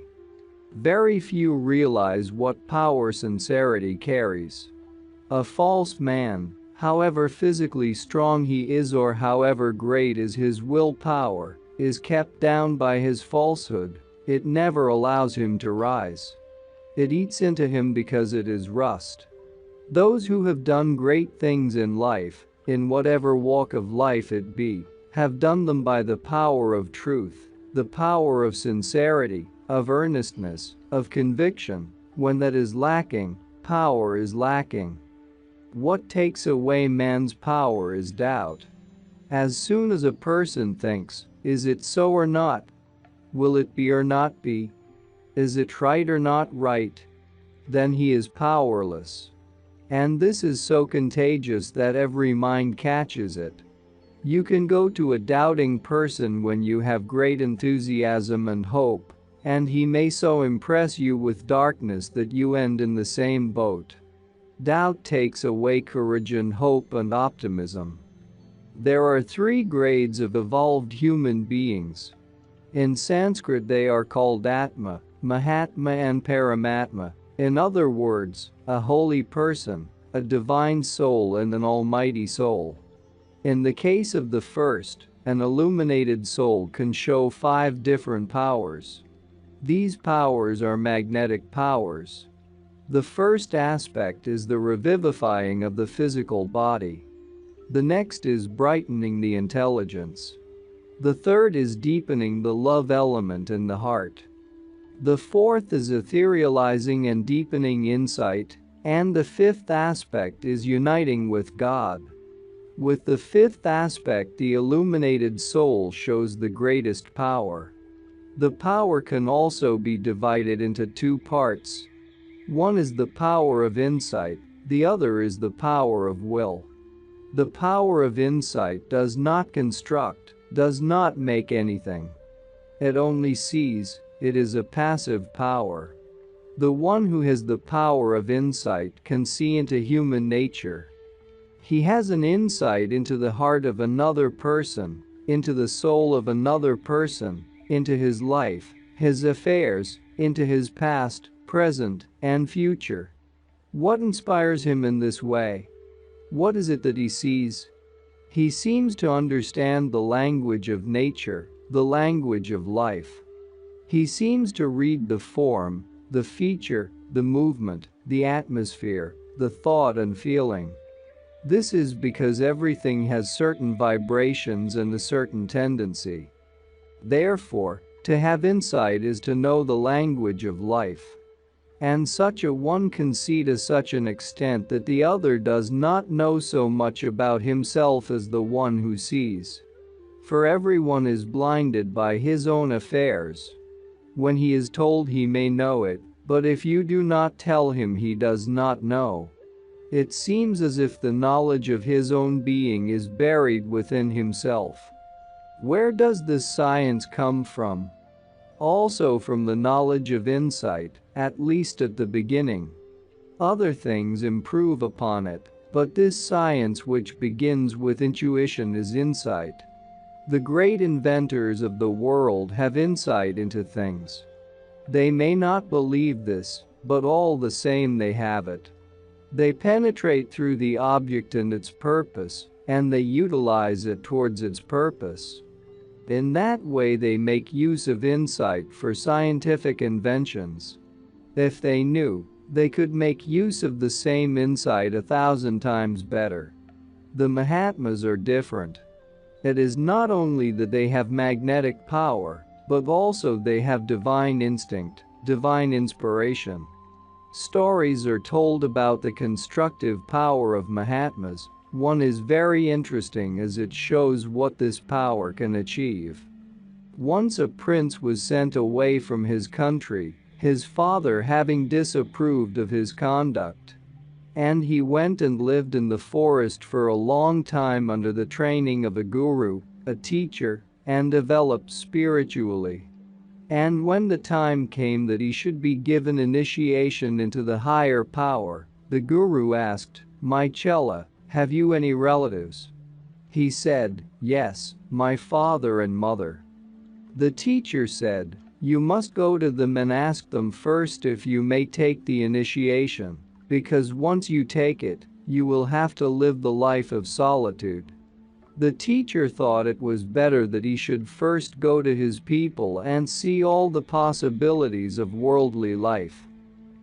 Very few realize what power sincerity carries. A false man, however physically strong he is or however great is his willpower, is kept down by his falsehood. It never allows him to rise. It eats into him because it is rust. Those who have done great things in life, in whatever walk of life it be, have done them by the power of truth, the power of sincerity, of earnestness, of conviction. When that is lacking, power is lacking. What takes away man's power is doubt. As soon as a person thinks, is it so or not? Will it be or not be? Is it right or not right? Then he is powerless. And this is so contagious that every mind catches it. You can go to a doubting person when you have great enthusiasm and hope, and he may so impress you with darkness that you end in the same boat. Doubt takes away courage and hope and optimism. There are 3 grades of evolved human beings. In Sanskrit they are called Atma, Mahatma and Paramatma. In other words, a holy person, a divine soul and an almighty soul. In the case of the first, an illuminated soul can show 5 different powers. These powers are magnetic powers. The first aspect is the revivifying of the physical body. The next is brightening the intelligence. The third is deepening the love element in the heart. The fourth is etherealizing and deepening insight, and the fifth aspect is uniting with God. With the fifth aspect, the illuminated soul shows the greatest power. The power can also be divided into 2 parts. One is the power of insight, the other is the power of will. The power of insight does not construct, does not make anything. It only sees. It is a passive power. The one who has the power of insight can see into human nature. He has an insight into the heart of another person, into the soul of another person, into his life, his affairs, into his past, present, and future. What inspires him in this way? What is it that he sees? He seems to understand the language of nature, the language of life. He seems to read the form, the feature, the movement, the atmosphere, the thought and feeling. This is because everything has certain vibrations and a certain tendency. Therefore, to have insight is to know the language of life. And such a one can see to such an extent that the other does not know so much about himself as the one who sees. For everyone is blinded by his own affairs. When he is told he may know it, but if you do not tell him he does not know. It seems as if the knowledge of his own being is buried within himself. Where does this science come from? Also from the knowledge of insight, at least at the beginning. Other things improve upon it, but this science which begins with intuition is insight. The great inventors of the world have insight into things. They may not believe this, but all the same they have it. They penetrate through the object and its purpose, and they utilize it towards its purpose. In that way they make use of insight for scientific inventions. If they knew, they could make use of the same insight 1,000 times better. The Mahatmas are different. It is not only that they have magnetic power, but also they have divine instinct, divine inspiration. Stories are told about the constructive power of Mahatmas. One is very interesting as it shows what this power can achieve. Once a prince was sent away from his country, his father having disapproved of his conduct. And he went and lived in the forest for a long time under the training of a guru, a teacher, and developed spiritually. And when the time came that he should be given initiation into the higher power, the guru asked, "My Chela, have you any relatives?" He said, "Yes, my father and mother." The teacher said, "You must go to them and ask them first if you may take the initiation, because once you take it, You will have to live the life of solitude." The teacher thought it was better that he should first go to his people and see all the possibilities of worldly life.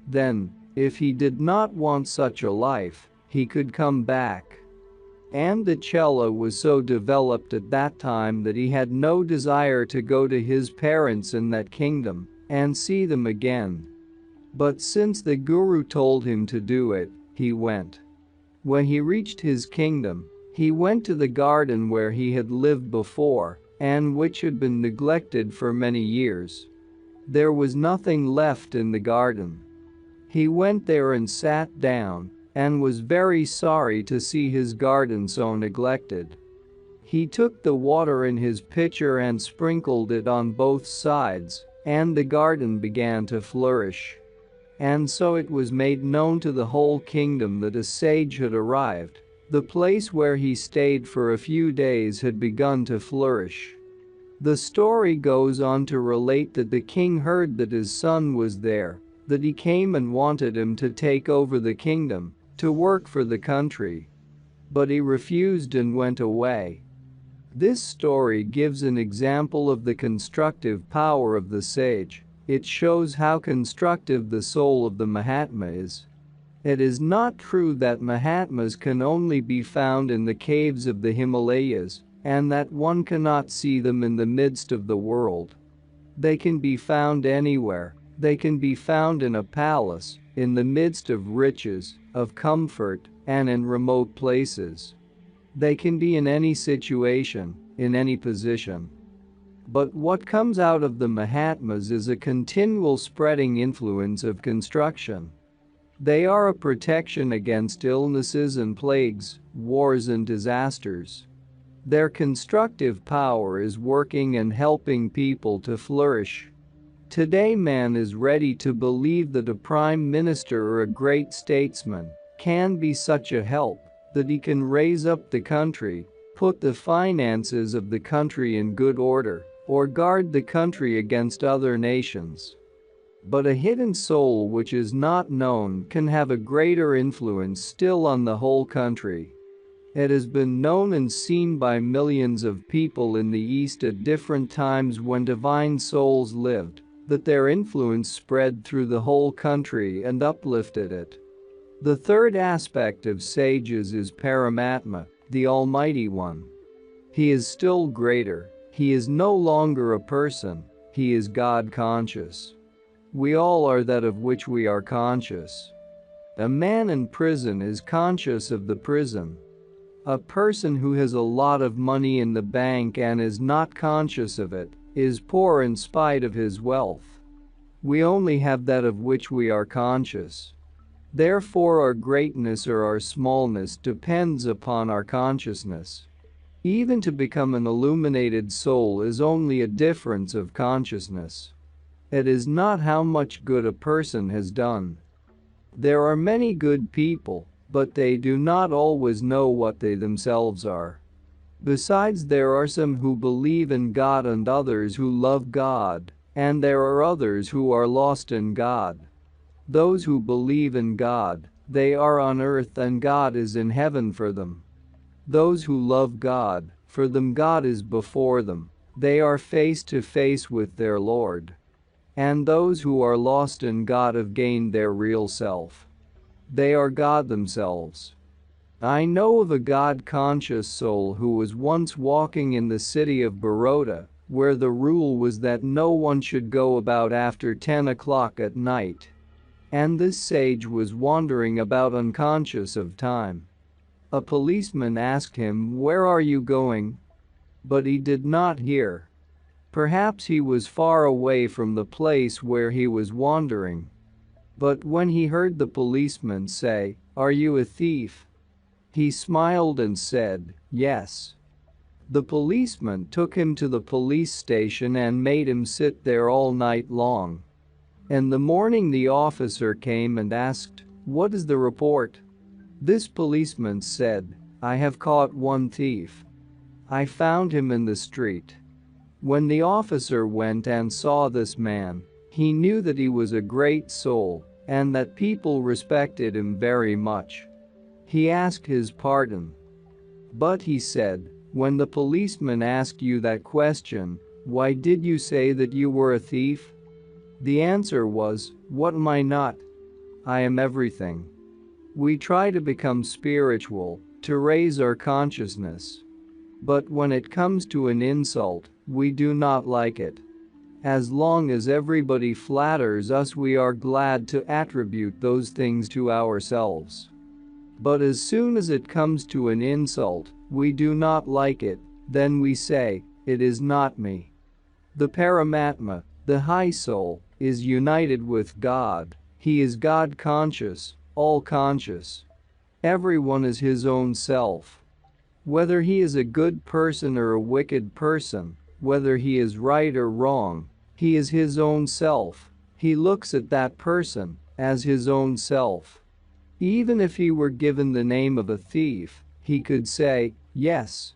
Then, if he did not want such a life, he could come back. And the cello was so developed at that time that he had no desire to go to his parents in that kingdom and see them again. But since the guru told him to do it, he went. When he reached his kingdom, he went to the garden where he had lived before and which had been neglected for many years. There was nothing left in the garden. He went there and sat down and was very sorry to see his garden so neglected. He took the water in his pitcher and sprinkled it on both sides, and the garden began to flourish. And so it was made known to the whole kingdom that a sage had arrived. The place where he stayed for a few days had begun to flourish. The story goes on to relate that the king heard that his son was there, that he came and wanted him to take over the kingdom, to work for the country. But he refused and went away. This story gives an example of the constructive power of the sage. It shows how constructive the soul of the Mahatma is. It is not true that Mahatmas can only be found in the caves of the Himalayas, and that one cannot see them in the midst of the world. They can be found anywhere. They can be found in a palace, in the midst of riches, of comfort, and in remote places. They can be in any situation, in any position. But what comes out of the Mahatmas is a continual spreading influence of construction. They are a protection against illnesses and plagues, wars and disasters. Their constructive power is working and helping people to flourish. Today man is ready to believe that a prime minister or a great statesman can be such a help that he can raise up the country, put the finances of the country in good order, or guard the country against other nations. But a hidden soul which is not known can have a greater influence still on the whole country. It has been known and seen by millions of people in the East at different times when divine souls lived, that their influence spread through the whole country and uplifted it. The third aspect of sages is Paramatma, the Almighty One. He is still greater. He is no longer a person. He is God conscious. We all are that of which we are conscious. A man in prison is conscious of the prison. A person who has a lot of money in the bank and is not conscious of it is poor in spite of his wealth. We only have that of which we are conscious. Therefore our greatness or our smallness depends upon our consciousness. Even to become an illuminated soul is only a difference of consciousness. It is not how much good a person has done. There are many good people, but they do not always know what they themselves are. Besides, there are some who believe in God and others who love God, and there are others who are lost in God. Those who believe in God, they are on earth and God is in heaven for them. Those who love God, for them God is before them, they are face to face with their Lord. And those who are lost in God have gained their real self. They are God themselves. I know of a God-conscious soul who was once walking in the city of Baroda, where the rule was that no one should go about after 10 o'clock at night. And this sage was wandering about unconscious of time. A policeman asked him, "Where are you going?" But he did not hear. Perhaps he was far away from the place where he was wandering. But when he heard the policeman say, "Are you a thief?" he smiled and said, "Yes." The policeman took him to the police station and made him sit there all night long. In the morning the officer came and asked, "What is the report?" This policeman said, "I have caught one thief. I found him in the street." When the officer went and saw this man, he knew that he was a great soul and that people respected him very much. He asked his pardon. But he said, when the policeman asked you that question, why did you say that you were a thief? The answer was, what am I not? I am everything. We try to become spiritual, to raise our consciousness. But when it comes to an insult, we do not like it. As long as everybody flatters us, we are glad to attribute those things to ourselves. But as soon as it comes to an insult, we do not like it, then we say, it is not me. The Paramatma, the high soul, is united with God. He is God conscious, all conscious. Everyone is his own self. Whether he is a good person or a wicked person, whether he is right or wrong, he is his own self. He looks at that person as his own self. Even if he were given the name of a thief, he could say, yes,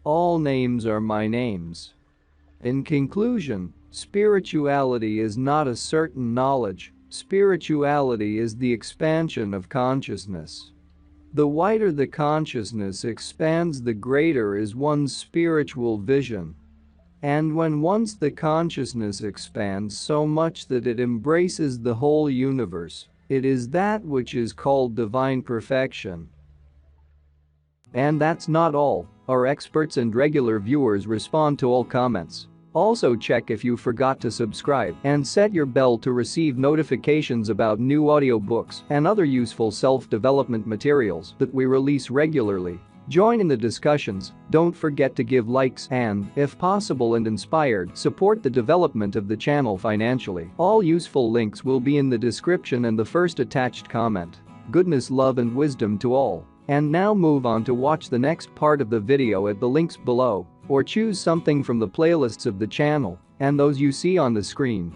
all names are my names. In conclusion, spirituality is not a certain knowledge, spirituality is the expansion of consciousness. The wider the consciousness expands, the greater is one's spiritual vision. And when once the consciousness expands so much that it embraces the whole universe, it is that which is called divine perfection. And that's not all. Our experts and regular viewers respond to all comments. Also check if you forgot to subscribe and set your bell to receive notifications about new audiobooks and other useful self-development materials that we release regularly. Join in the discussions, don't forget to give likes and, if possible and inspired, support the development of the channel financially. All useful links will be in the description and the first attached comment. Goodness, love and wisdom to all. And now move on to watch the next part of the video at the links below, or choose something from the playlists of the channel and those you see on the screen.